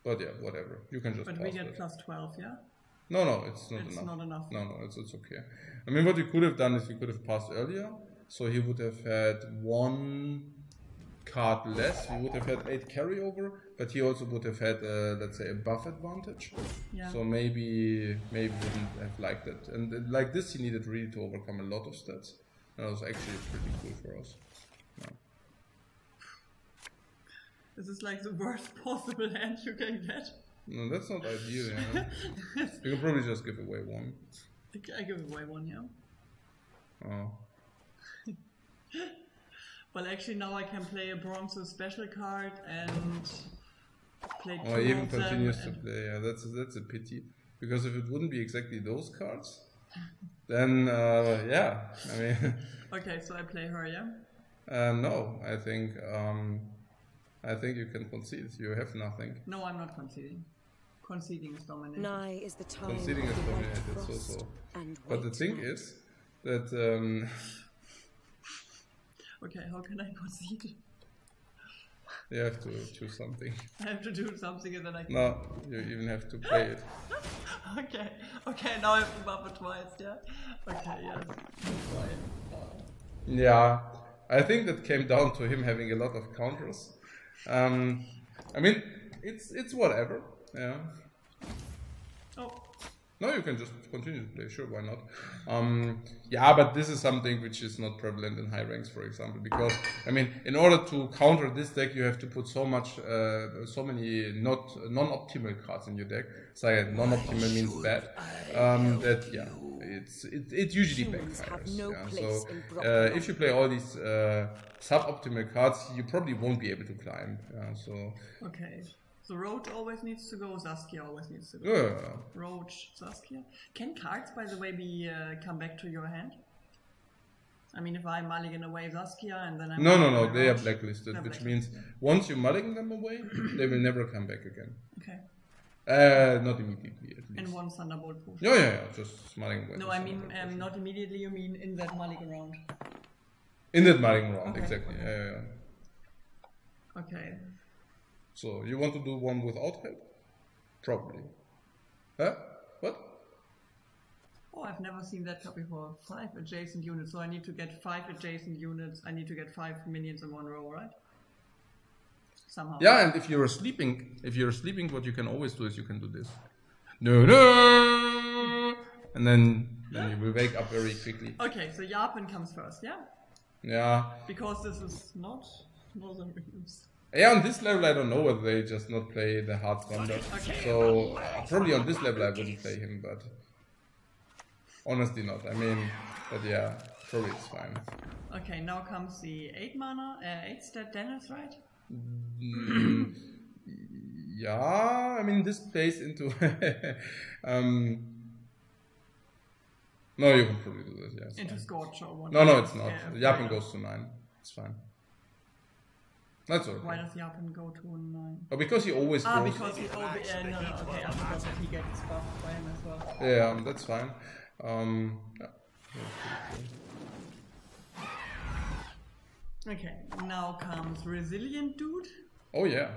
But yeah, whatever. You can just But pass we get that. plus 12, yeah? No, it's not It's enough. not enough. No, it's okay. I mean, what you could have done is you could have passed earlier, so he would have had 1 card less. He would have had 8 carryover, but he also would have had, let's say, a buff advantage. Yeah. So maybe wouldn't have liked it. And like this, he needed really to overcome a lot of stats. That was actually pretty cool for us. Yeah. This is like the worst possible hand you can get. No, that's not ideal. Yeah. You can probably just give away 1. I give away 1, yeah? Oh. Well, actually now I can play a bronze special card and play 2 Oh, he even of them continues to and- play. Yeah, that's a pity. Because if it wouldn't be exactly those cards, then yeah, I mean, Okay, so I play her, yeah? no, I think you can concede. You have nothing. No, I'm not conceding. Conceding is domination. Nigh is the time Conceding of is the white dominated, frost so. and But the white thing night. is that Okay, how can I concede? you have to choose something. I have to do something and then I can... No, you even have to play it. Okay, now I have to buff it twice, yeah? Okay, yes. Fine. Yeah, I think that came down to him having a lot of counters. I mean, it's whatever. Yeah. Oh, No, you can just continue to play. Sure, why not? Yeah, but this is something which is not prevalent in high ranks, for example, because I mean, in order to counter this deck, you have to put so many non-optimal cards in your deck. So non-optimal means bad. That yeah, it usually backfires. So if you play all these suboptimal cards, you probably won't be able to climb. So okay. So Roach always needs to go, Saskia always needs to go. yeah. Roach, Saskia. Can cards, by the way, come back to your hand? I mean, if I mulligan away Saskia and then I No, they are Roach, blacklisted, they're which blacklisted. means once you mulligan them away, they will never come back again. Okay. Not immediately, at least. And one Thunderbolt push. Yeah, just mulligan away. No, I mean, not immediately, you mean in that mulligan round. In that mulligan round, Okay, exactly. okay. Yeah. Okay. So you want to do one without help? Probably. Huh? What? Oh, I've never seen that card before. 5 adjacent units, so I need to get 5 adjacent units. I need to get 5 minions in one row, right? Somehow. Yeah, and if you're sleeping, what you can always do is you can do this. No. And then you will wake up very quickly. Okay, so Japan comes first, yeah? Yeah. Because this is not Northern Realms. Yeah, on this level I don't know whether they just not play the hard thunder. Okay. So probably on this level I wouldn't play him, but honestly not. I mean, but yeah, probably it's fine. Okay, now comes the 8 mana, 8 stat Dennis, right? Yeah, I mean this plays into no, you can probably do this, yes. Into Scorch or what? No, it's not. Yeah, Japan goes to 9. It's fine. That's okay. Why does Japan go to 9? Oh, because he always goes. Because he okay, I forgot that he gets buffed by him as well. Yeah, that's fine. Yeah. Okay, now comes Resilient Dude. Oh yeah.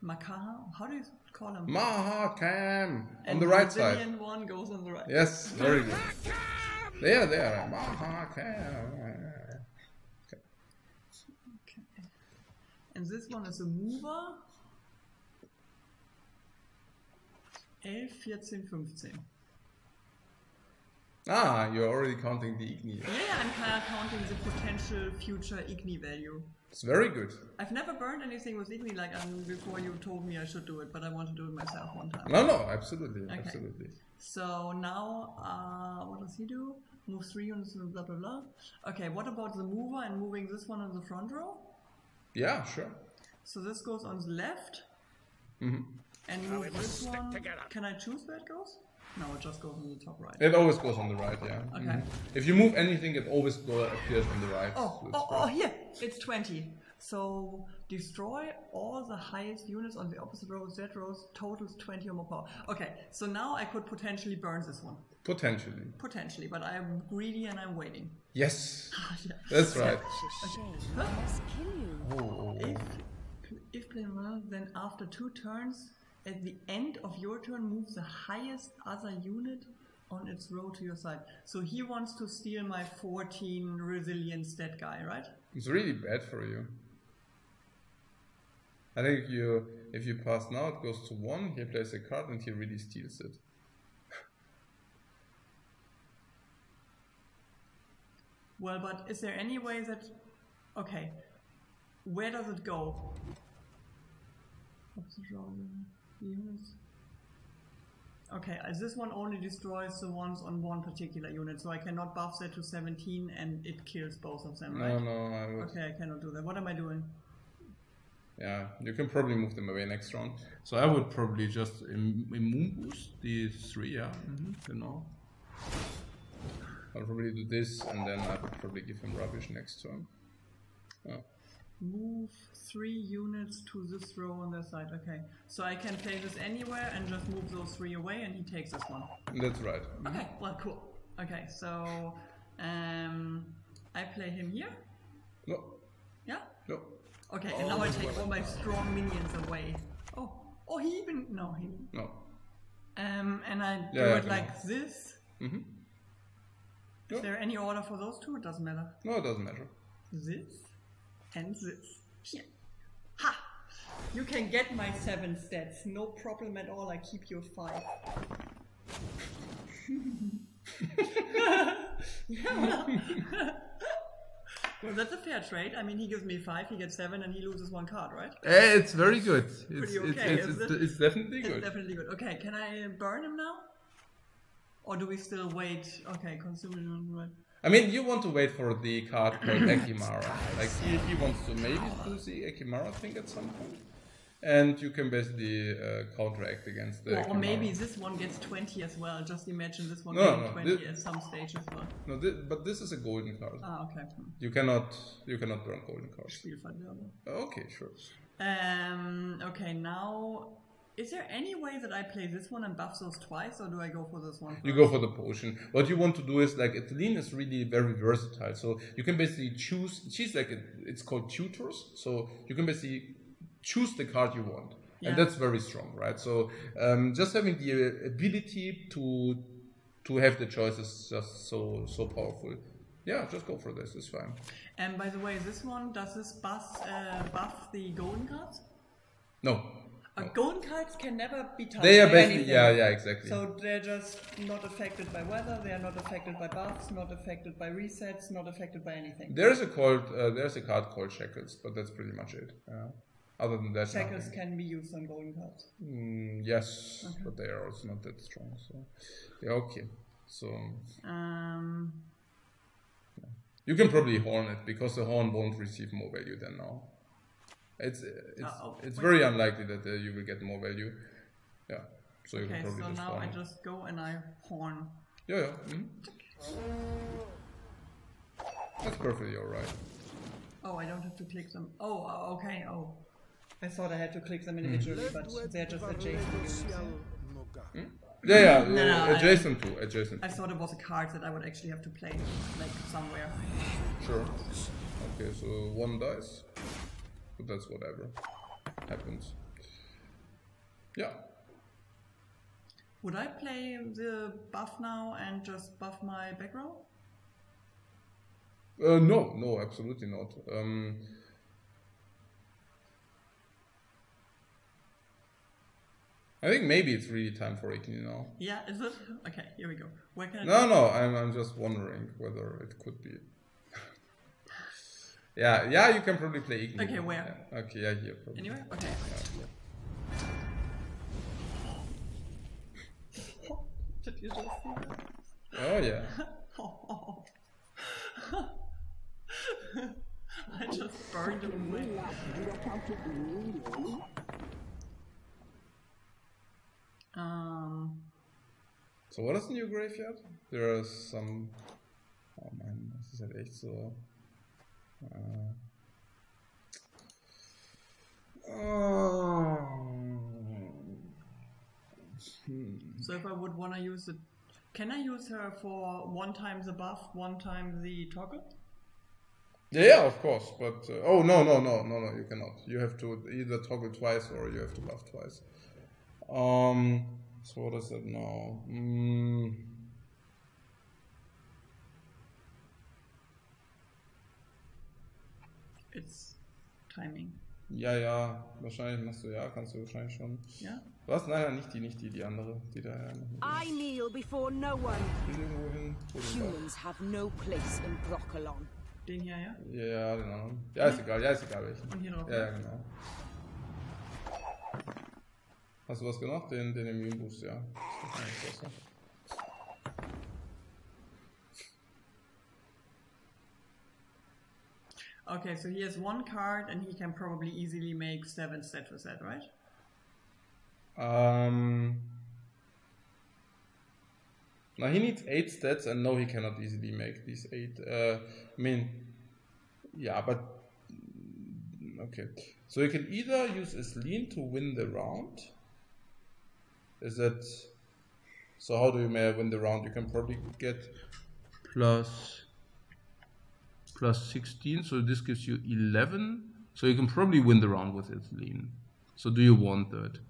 Makaha, how do you call him? Mahakam on And the right the side. Resilient one goes on the right. Yes, very good. There. Mahakam. And this one is a mover. 11, 14, 15. Ah, you're already counting the Igni. Yeah, I'm kind of counting the potential future Igni value. It's very good. I've never burned anything with Igni like before you told me I should do it, but I want to do it myself one time. No, absolutely, Okay. absolutely. So now, what does he do? Move 3 units and blah blah blah. Okay, what about the mover and moving this one in the front row? Yeah, sure. So this goes on the left. Mm-hmm. And move this one. Can I choose where it goes? No, it just goes on the top right. It always goes on the right, yeah. Okay. Mhm. If you move anything, it always appears on the right. So it's right. Here! It's 20. So destroy all the highest units on the opposite row. Z rows totals 20 or more power. Okay, so now I could potentially burn this one. Potentially. Potentially, but I'm greedy and I'm waiting. Yes, Yeah. that's right. Shame. I must kill you. If playing well, then after 2 turns, at the end of your turn, move the highest other unit on its row to your side. So he wants to steal my 14 resilient stat guy, right? It's really bad for you. I think if you pass now, it goes to 1, he plays a card and he really steals it. Well, but is there any way that... Okay, where does it go? Units. Okay, this one only destroys the ones on one particular unit, so I cannot buff that to 17 and it kills both of them, right? No, I would. Okay, I cannot do that. What am I doing? Yeah, you can probably move them away next round. So I would probably just moon boost these 3, yeah. Genau. I'll probably do this and then I would probably give him rubbish next turn. Yeah. Move 3 units to this row on their side. Okay, so I can play this anywhere and just move those 3 away and he takes this one. That's right. Okay, well, cool. Okay, so I play him here. No. Yeah? No. Okay, and now I take all my strong minions away. Oh, he even... No, he... No. And I do Yeah, it like this. Mm-hmm. Is there any order for those 2? It doesn't matter. No, it doesn't matter. This and this. Here. Ha! You can get my 7 stats, no problem at all. I keep your 5. Yeah. Well, that's a fair trade. I mean, he gives me 5, he gets 7, and he loses 1 card, right? It's very good. Pretty okay, It's definitely good. It's definitely good. Okay, can I burn him now? Or do we still wait? Okay, consume it. Right. I mean, you want to wait for the card called Ekimara. Like, he wants to maybe do the Ekimara thing at some point. And you can basically counteract against the Or maybe this one gets 20 as well. Just imagine this one getting 20 at some stage as well. No, but this is a golden card. Ah, okay. You cannot burn golden cards. Spielverderber. Okay, sure. Okay, now... Is there any way that I play this one and buff those twice, or do I go for this one first? You go for the potion. What you want to do is, like, Adeline is really very versatile. So you can basically choose... She's like... It's called tutors. So you can basically choose the card you want. Yeah. And that's very strong, right? So just having the ability to have the choice is just so powerful. Yeah, just go for this. It's fine. And by the way, this one, does this buff the golden cards? No. Golden cards can never be touched. They are basically, yeah, exactly. So they're just not affected by weather, they are not affected by buffs, not affected by resets, not affected by anything. There's a card called Shackles, but that's pretty much it. Other than that, Shackles can be used on golden cards. Yes, okay. But they are also not that strong. So yeah, okay. So you can probably horn it because the horn won't receive more value than now. It's very unlikely that you will get more value. Yeah, so you can probably just horn. Okay, so now I just go and I horn. Yeah. That's perfectly alright. Oh, I don't have to click them. Oh, okay. Oh, I thought I had to click them individually, but they're just adjacent. Yeah, adjacent to. I thought it was a card that I would actually have to play, like, somewhere. Sure. Okay, so 1 dice. But that's whatever happens. Yeah. Would I play the buff now and just buff my back row? No, absolutely not. I think maybe it's really time for Igni now. Yeah, is it? Okay, here we go. Where can I No, I'm just wondering whether it could be. Yeah, you can probably play Igni. Okay, where? Yeah. Okay, yeah, here. Probably. Anywhere? Okay. Did you just see that? Oh, yeah. I just burned him away. So what is in your graveyard? There are some... Oh man, das ist halt echt so... So if I would want to use it, can I use her for 1 time the buff, 1 time the toggle? Yeah, of course, but oh no, you cannot. You have to either toggle twice or you have to buff twice. So what is it now? It's timing. Ja, wahrscheinlich machst du, kannst du wahrscheinlich schon. Ja? Was? Nein, nicht die andere, die da I kneel before no one. Irgendwo hin. Humans have no place in Broccolon. Den hier, ja? Ja, den anderen. Ja, ist egal welchen. Und hier drauf. Ja, genau. Hast du was gemacht? Den Immunboost, ja. Das ist eigentlich besser. Okay, so he has 1 card and he can probably easily make 7 stats with that, right? Now he needs 8 stats and no, he cannot easily make these 8. I mean, yeah, but okay. So you can either use his lean to win the round. Is that so? How do you win the round? You can probably get plus 16, so this gives you 11. So you can probably win the round with its lean. So do you want that?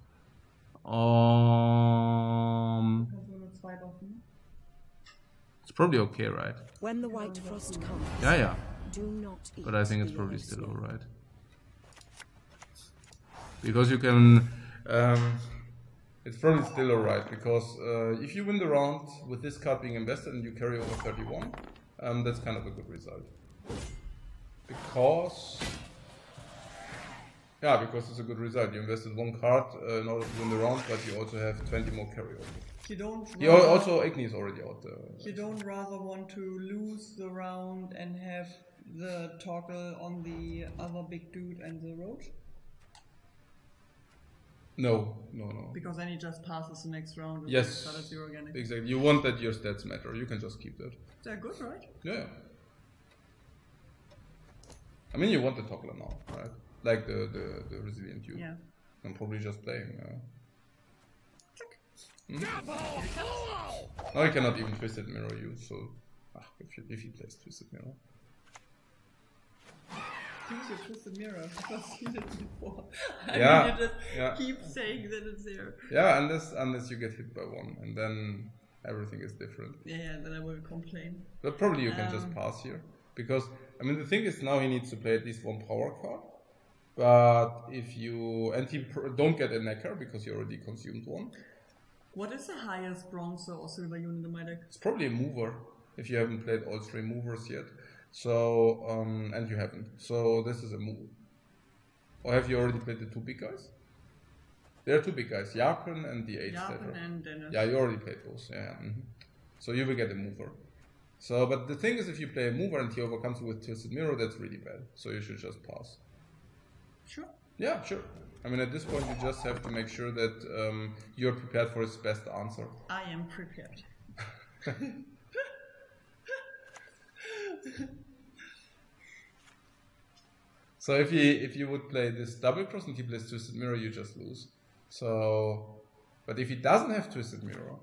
It's probably okay, right? When the white frost comes, Yeah. do not eat. But I think it's probably still alright. because you can. It's probably still alright, because if you win the round with this card being invested and you carry over 31, that's kind of a good result. Because it's a good result. You invested one card in order to win the round, but you also have 20 more carryover. You don't. Also, Igni is already out there. You don't rather want to lose the round and have the toggle on the other big dude and the roach? No. Because then he just passes the next round with Yes, start at 0 again. exactly. You want that your stats matter. You can just keep that. They're good, right? Yeah. I mean, you want the toggler now, right? Like the resilient dude. Yeah. I'm probably just playing. Now he cannot even Twisted Mirror you, so if he plays Twisted Mirror. Use your Twisted Mirror, because I've seen it before. Yeah, You just keep saying that it's there. Yeah, unless you get hit by one, and then everything is different. Yeah, then I will complain. But probably you can just pass here, because I mean the thing is now he needs to play at least one power card. But if you don't get a necker because you already consumed one. What is the highest bronze or silver unit in my deck? It's probably a mover if you haven't played all 3 movers yet. So and you haven't. So this is a move. Or have you already played the 2 big guys? There are 2 big guys, Yarpen and the 8 Yarpen and Dennis. Yeah, you already played those. Yeah. So you will get a mover. So, but the thing is, if you play a mover and he overcomes you with Twisted Mirror, that's really bad. So you should just pass. Sure. Yeah, sure. I mean, at this point, you just have to make sure that you're prepared for his best answer. I am prepared. So if you would play this double cross and he plays Twisted Mirror, you just lose. So, but if he doesn't have Twisted Mirror,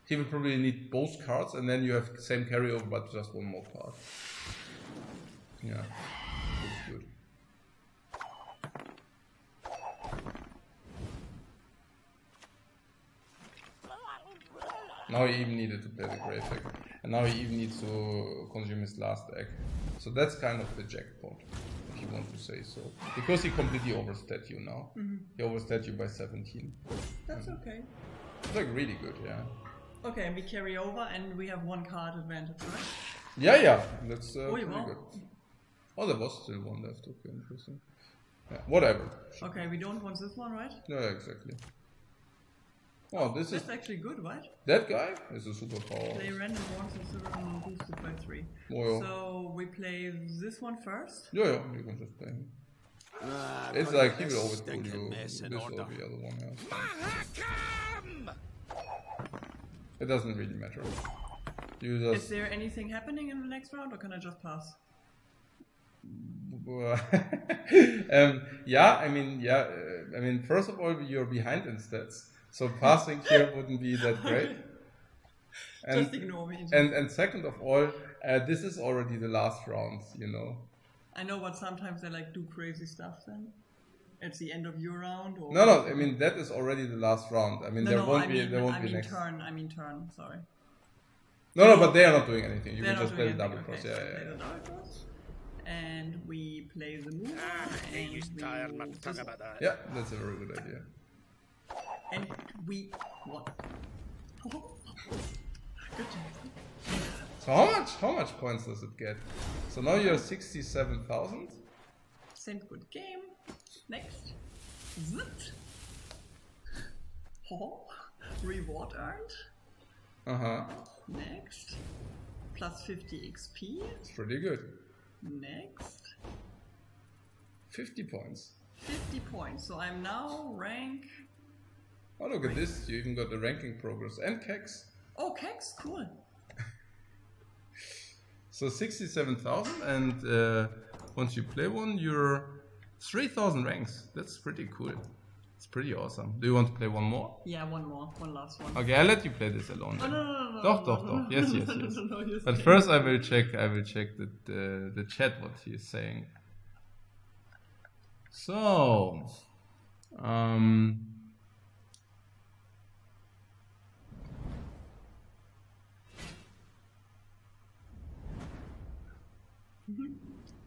he will probably need both cards, and then you have same carryover, but just one more card. Yeah, that's good. Now he even needed to play the Grave Egg, and now he even needs to consume his last egg. So that's kind of the jackpot, if you want to say so. Because he completely overstat you now. He overstat you by 17. That's okay. It's like really good, yeah. Okay, and we carry over and we have 1 card advantage, right? Yeah, that's pretty wow. good. Oh, there was still one left, okay, interesting. Yeah, whatever. Okay, we don't want this one, right? Yeah, exactly. Oh, That's actually good, right? That guy is a superpower. Play random ones instead of boosted by 3. Oh, yeah. So we play this one first. Yeah, you can just play him. It's like he will always do you this or the other one. Yeah. It doesn't really matter. You just Is there anything happening in the next round, or can I just pass? I mean, first of all, you're behind in stats, so passing here wouldn't be that great. And, just ignore me. And second of all, this is already the last round, you know. I know, but sometimes they like do crazy stuff then. It's the end of your round, or No. I mean that is already the last round. I mean there won't be next. I mean turn. Sorry. No, but they are not doing anything. You They're can just play the doing double anything. cross. Okay, so Yeah. play the double cross. And we play the move. And we move this. Yeah, that's a very good idea. And we won. Good job. So how much points does it get? So now you're 67,000. Send good game. Next. Zit. Oh. Reward earned. Next. Plus 50 XP. It's pretty good. Next. 50 points. 50 points. So I'm now rank. Oh, look at this. You even got the ranking progress and Kex. Oh, Kex, cool. So 67,000, and once you play one, you're 3,000 ranks. That's pretty cool. It's pretty awesome. Do you want to play one more? Yeah, one more. One last one. Okay, I'll let you play this alone. Oh, no. Doch. Yes. No, But first I will check the chat what he is saying. So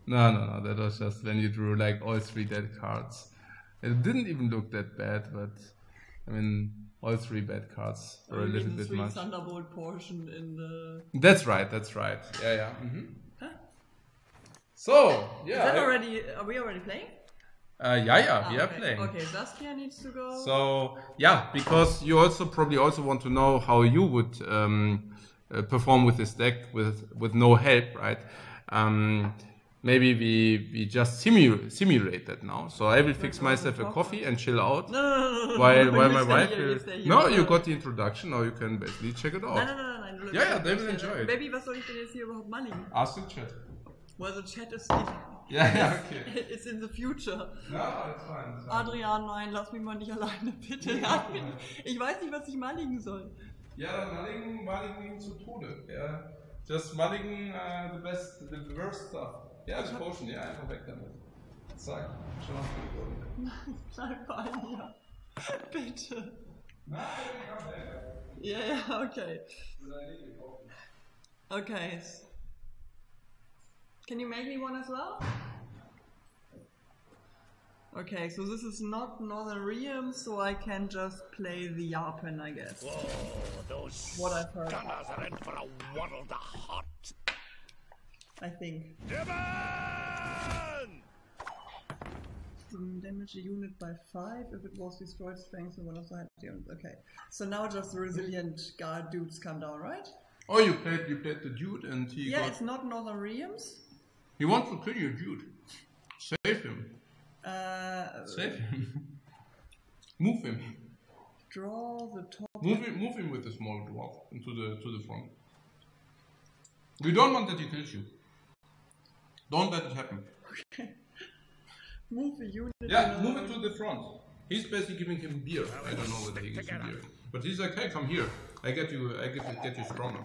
No, that was just when you drew like all 3 dead cards. It didn't even look that bad, but I mean, all 3 bad cards were a little bit much. Thunderbolt portion in the. That's right. Yeah, yeah. Huh? So, yeah. Is that already? Are we already playing? Yeah, we are playing. Okay, Saskia needs to go. So, yeah, because you probably also want to know how you would perform with this deck with no help, right? Maybe we just simulate that now. So I will fix myself a coffee and chill out. No. While my wife will... No, you got the introduction, or you can basically check it out. Nein. Yeah, they will enjoy it. Baby, was soll ich denn jetzt hier überhaupt maligen? Ask the chat. Well, the chat is... Yeah, okay. It's in the future. No, it's fine. Adrian, nein, lass mich mal nicht alleine, bitte. Ich weiß nicht, was ich maligen soll. Ja, dann maligen ihn zu Tode. Ja. Just maligen the worst stuff. Ja, die Potion, ja, einfach weg damit. Zack, schon aufgehoben. Bleib bei mir. Bitte. Nein, komm weg. Ja, okay. Okay. Can you make me one as well? Okay, so this is not Northern Realms, so I can just play the Yarpen, I guess. Whoa, those What I've heard. gunners are in for a waddle the hot. I think. Gibbon! Damage a unit by 5 if it was destroyed, strength in one of the high units. Okay, so now just the resilient guard dudes come down, right? Oh, you played the dude and he Yeah, got... it's not Northern Realms. He wants to kill your dude. Save him. Save him. Move him. Draw the top. Move him with the small dwarf into the front. We don't want that he kills you. Don't let it happen. Okay. Move a unit. Yeah, move it to the front. He's basically giving him beer. I don't know whether he gives him beer, but he's like, hey, come here. I get you stronger.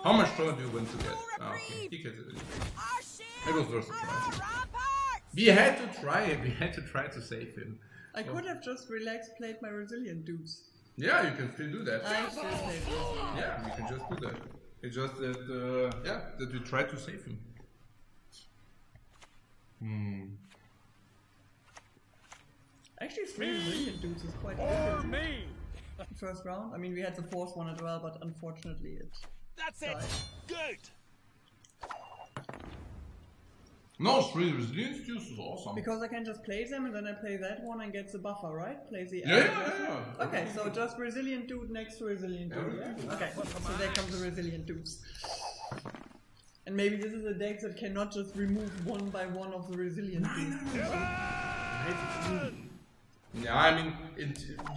How much stronger do you want to get? Okay, he gets it. It was worth a try. We had to try. We had to try to save him. I could have just relaxed, played my resilient dudes. Yeah, you can still do that. I still played resilient. Yeah, you can just do that. It's just that, that we tried to save him. Actually, 3 resilient dudes is quite good. First round. I mean, we had the 4th one as well, but unfortunately it. That's it! Good! No, 3 resilience juice is awesome. Because I can just play them and then I play that one and get the buffer, right? Play the Yeah. Okay, so just resilient dude next to resilient dude, yeah? Okay, so there comes the resilient dudes. And maybe this is a deck that cannot just remove one by one of the resilient dudes. Yeah, I mean,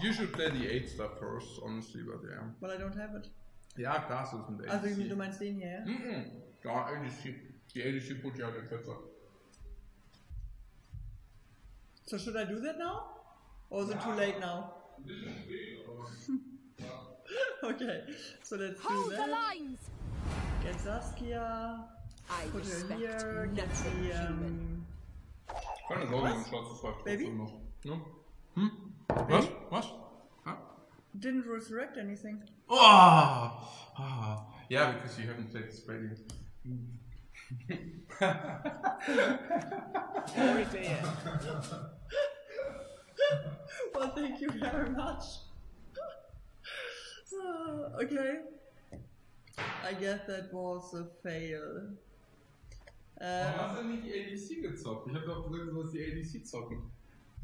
you should play the 8 stuff first, honestly, but yeah. But I don't have it. Ja, klar, es ist ein ADC. Also du meinst den hier, ja? Ja, ADC. Die ADC put you out in Fetzer. So should I do that now? Or is it too late now? Okay, so let's do that. lines! Get Saskia. I Put her respect here. Get the Keine Sorge, ein schwarzes Fleisch Baby? noch. No? Was? Was? Huh? didn't resurrect anything. Yeah, because you haven't played Spray. Sorry to hear. Well, thank you very much. Okay. I guess that was a fail. Warum hast du nicht die ADC gezockt? Ich hab doch gesagt, du sollst die ADC zocken.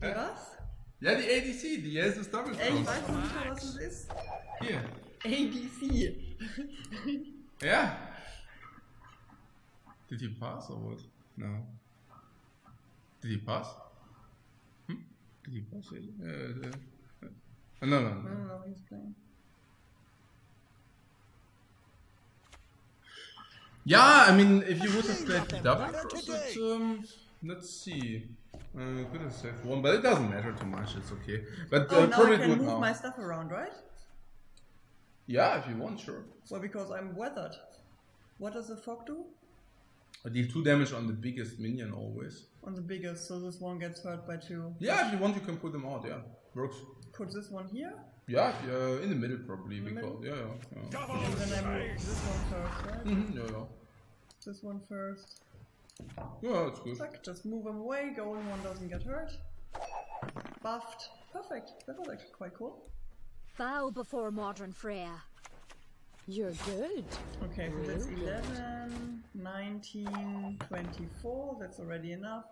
Was? Ja, die ADC, die Jesus Double Ey, ich weiß noch nicht mal, was es ist. Hier. ADC. Ja. Did he pass or what? No. Did he pass? Did he pass? No. No, he's playing. Yeah, I mean, if you would have played the double cross, let's see. Could have saved one, but it doesn't matter too much. It's okay. But Oh, now probably I can do it move now. my stuff around, right? Yeah, if you want, sure. Well, because I'm weathered. What does the fog do? I deal 2 damage on the biggest minion always. On the biggest, so this one gets hurt by 2. Yeah, if you want, you can put them out. Yeah, works. Put this one here, Yeah, in the middle probably the because middle? yeah. and then I move this one first, right? Yeah. This one first. Yeah, that's good. Zack, just move them away, golden one doesn't get hurt. buffed. Perfect. That was actually quite cool. Bow before modern Freya. You're good. Okay, so that's 11, 19, 24. That's already enough.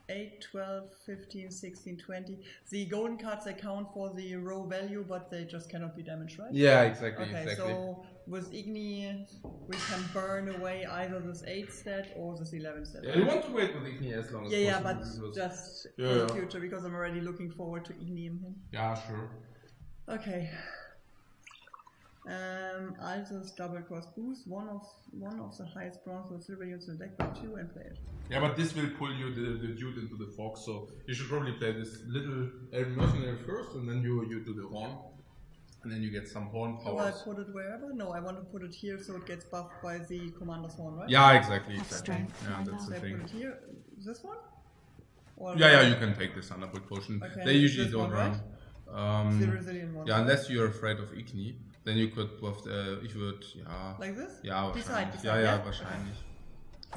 8, 12, 15, 16, 20. The golden cards account for the row value, but they just cannot be damaged, right? Yeah, exactly. Okay, exactly. so with Igni, we can burn away either this 8 stat or this 11 stat. Yeah, you want to wait with Igni as long as possible. Yeah, but because- just Yeah, for the yeah. future, because I'm already looking forward to Igni him. Yeah, sure. Okay. Altus double cross boost, one of the highest bronze or silver units in the deck by 2 and play it. Yeah, but this will pull you the dude into the fox, so you should probably play this little elven mercenary first, and then you do the horn, and then you get some horn Do I powers. put it wherever? No, I want to put it here so it gets buffed by the commander's horn, right? Yeah, exactly, exactly. strength, Yeah, that's So the I thing. put it here. This one? Or Yeah, you can take the Thunderbolt potion. Okay, They usually this don't one, right? run. The resilient one. Yeah, unless you're afraid of Igni, then you could buff the. Ich würde, ja. Like this? Ja, Beside, wahrscheinlich. beside, Ja, yeah? ja, wahrscheinlich.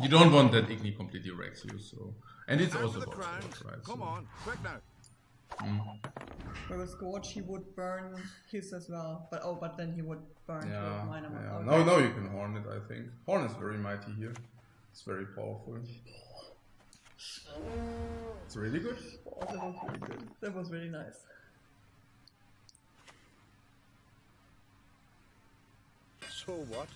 You don't want that Igni completely wrecks you, so. And it's Hand also to the about crown. sword, right? Come so. on, quick now. Whereas Scorch, he would burn his as well. But then he would burn Yeah, mine. yeah. Okay. No, you can horn it, I think. Horn is very mighty here. It's very powerful. It's really good. Oh, that was really good. That was really nice. So what?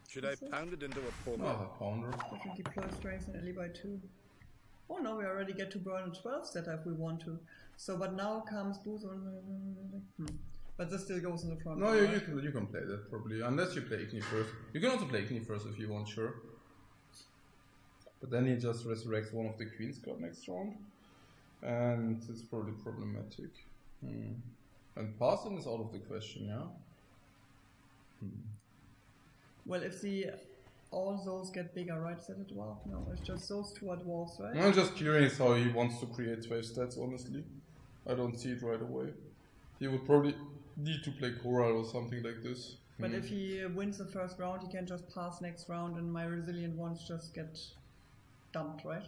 Should I pound it into a pummel? Oh, a pounder. We can deploy strength and ally by 2. Oh no, we already get to burn a 12 stat if we want to. So, but now comes boost on. But this still goes in the front. No, right? you can play that probably, unless you play Igni first. You can also play Igni first if you want, sure. But then he just resurrects one of the Queen's God next round. And it's probably problematic. And passing is out of the question, yeah? Well, if all those get bigger, right? Is that a dwarf? No, it's just those 2 are dwarfs, right? I'm just curious how he wants to create 12 stats, honestly. I don't see it right away. He would probably need to play Coral or something like this. But if he wins the first round, he can just pass next round and my resilient ones just get dumped, right?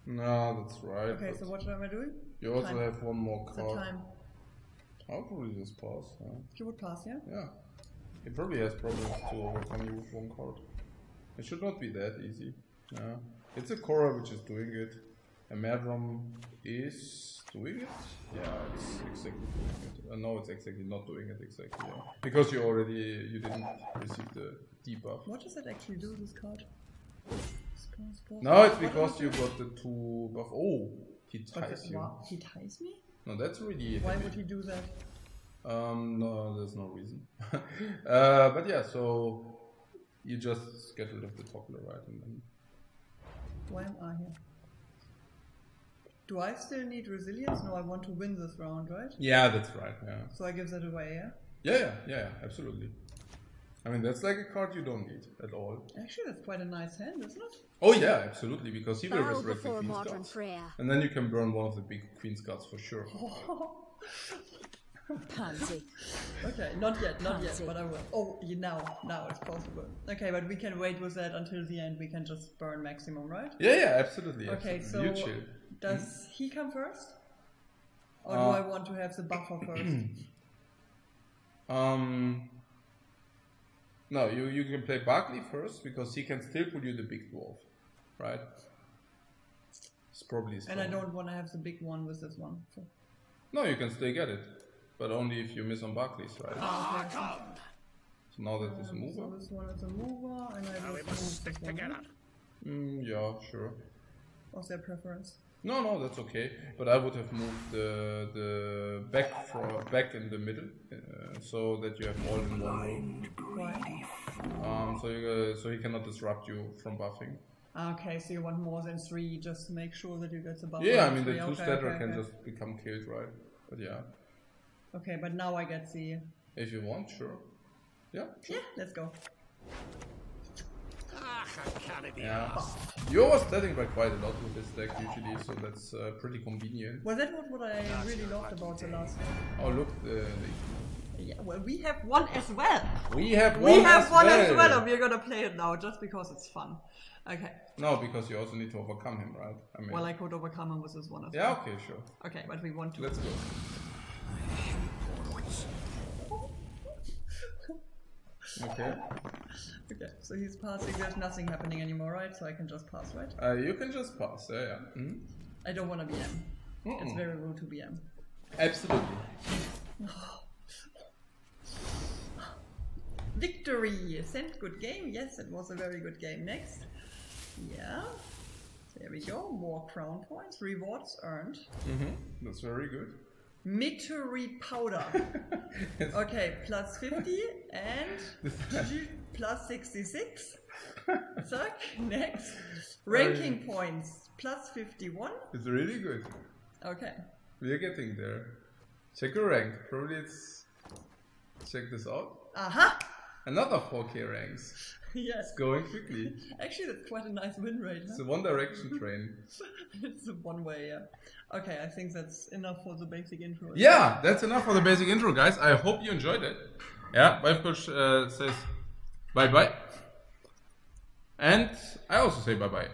No, that's right. Okay, but so what am I doing? you also time. have one more The card. time. I'll probably just pass. Yeah. You would pass, yeah? Yeah. He probably has problems to overcome you with one card. It should not be that easy. Yeah. It's a Korra which is doing it. A Madram is doing it? Yeah, it's exactly doing it. No, it's exactly not doing it exactly, yeah. Because you didn't receive the debuff. What does it actually do, this card? No, it's because you got the 2 buff. Oh, he ties you. Wow, he ties me? No, that's really Why heavy. would he do that? No, there's no reason. But yeah, so you just get rid of the toggler, right? And then Why am I here? Do I still need resilience? No, I want to win this round, right? yeah, that's right. Yeah, So I give that away, yeah? yeah, absolutely. I mean, that's like a card you don't need at all. Actually, that's quite a nice hand, isn't it? Oh yeah, absolutely, because he will Bow resurrect the before Queen's modern Guards. Freya. And then you can burn one of the big Queen's Guards for sure. Pansy. Okay, not yet, Fancy. but I will. Oh, now it's possible. Okay, but we can wait with that until the end. We can just burn maximum, right? Yeah, absolutely. Okay, absolutely. so You chill. does he come first? Or do I want to have the buffer first? No, you can play Barkley first because he can still pull you the big dwarf, right? It's probably And I strong. don't want to have the big one with this one. So. No, you can still get it, but only if you miss on Barclays, right? Okay, So now that is a so mover. this one is a mover, and I Now will we move must this stick one. together. Yeah, sure. What's their preference? No, that's okay. But I would have moved the back in the middle, so that you have all in one Why? row. So he cannot disrupt you from buffing. Okay, so you want more than 3 just to make sure that you get the buffer. Yeah, I of mean the 3. 2 Okay, statter okay, can okay. just become killed, right? But yeah, Okay, but now I get the. if you want, sure. Yeah, sure. Yeah, let's go. Ah, I can't be Yeah. arsed. You are starting by quite a lot with this deck usually, so that's pretty convenient. Well, that was what I really loved about the last one. Oh look, Yeah, well, we have one as well. We have We one have as one well. as well, and we're gonna play it now just because it's fun. Okay. No, because you also need to overcome him, right? I mean, Well, I could overcome him with this one as yeah, well. okay, sure. Okay, but we want to. Let's go. Okay. Okay, so he's passing. There's nothing happening anymore, right? So I can just pass, right? You can just pass. Yeah. Mhm. I don't want to BM. It's very rude to BM. Absolutely. Victory! Sent good game. Yes, it was a very good game. Next. Yeah. There we go. More crown points. Rewards earned. That's very good. Meteory powder. Okay, plus 50 and plus 66. Zack. Next. Ranking points. Plus 51. It's really good. Okay. We're getting there. Check your rank. Probably it's... Check this out. Aha! Another 4K ranks. Yes. It's going quickly. Actually, that's quite a nice win rate. It's Huh? a one direction train. It's a one way, yeah. Okay, I think that's enough for the basic intro. Yeah, that's enough for the basic intro, guys. I hope you enjoyed it. Yeah, Wifecoach says bye-bye. And I also say bye-bye.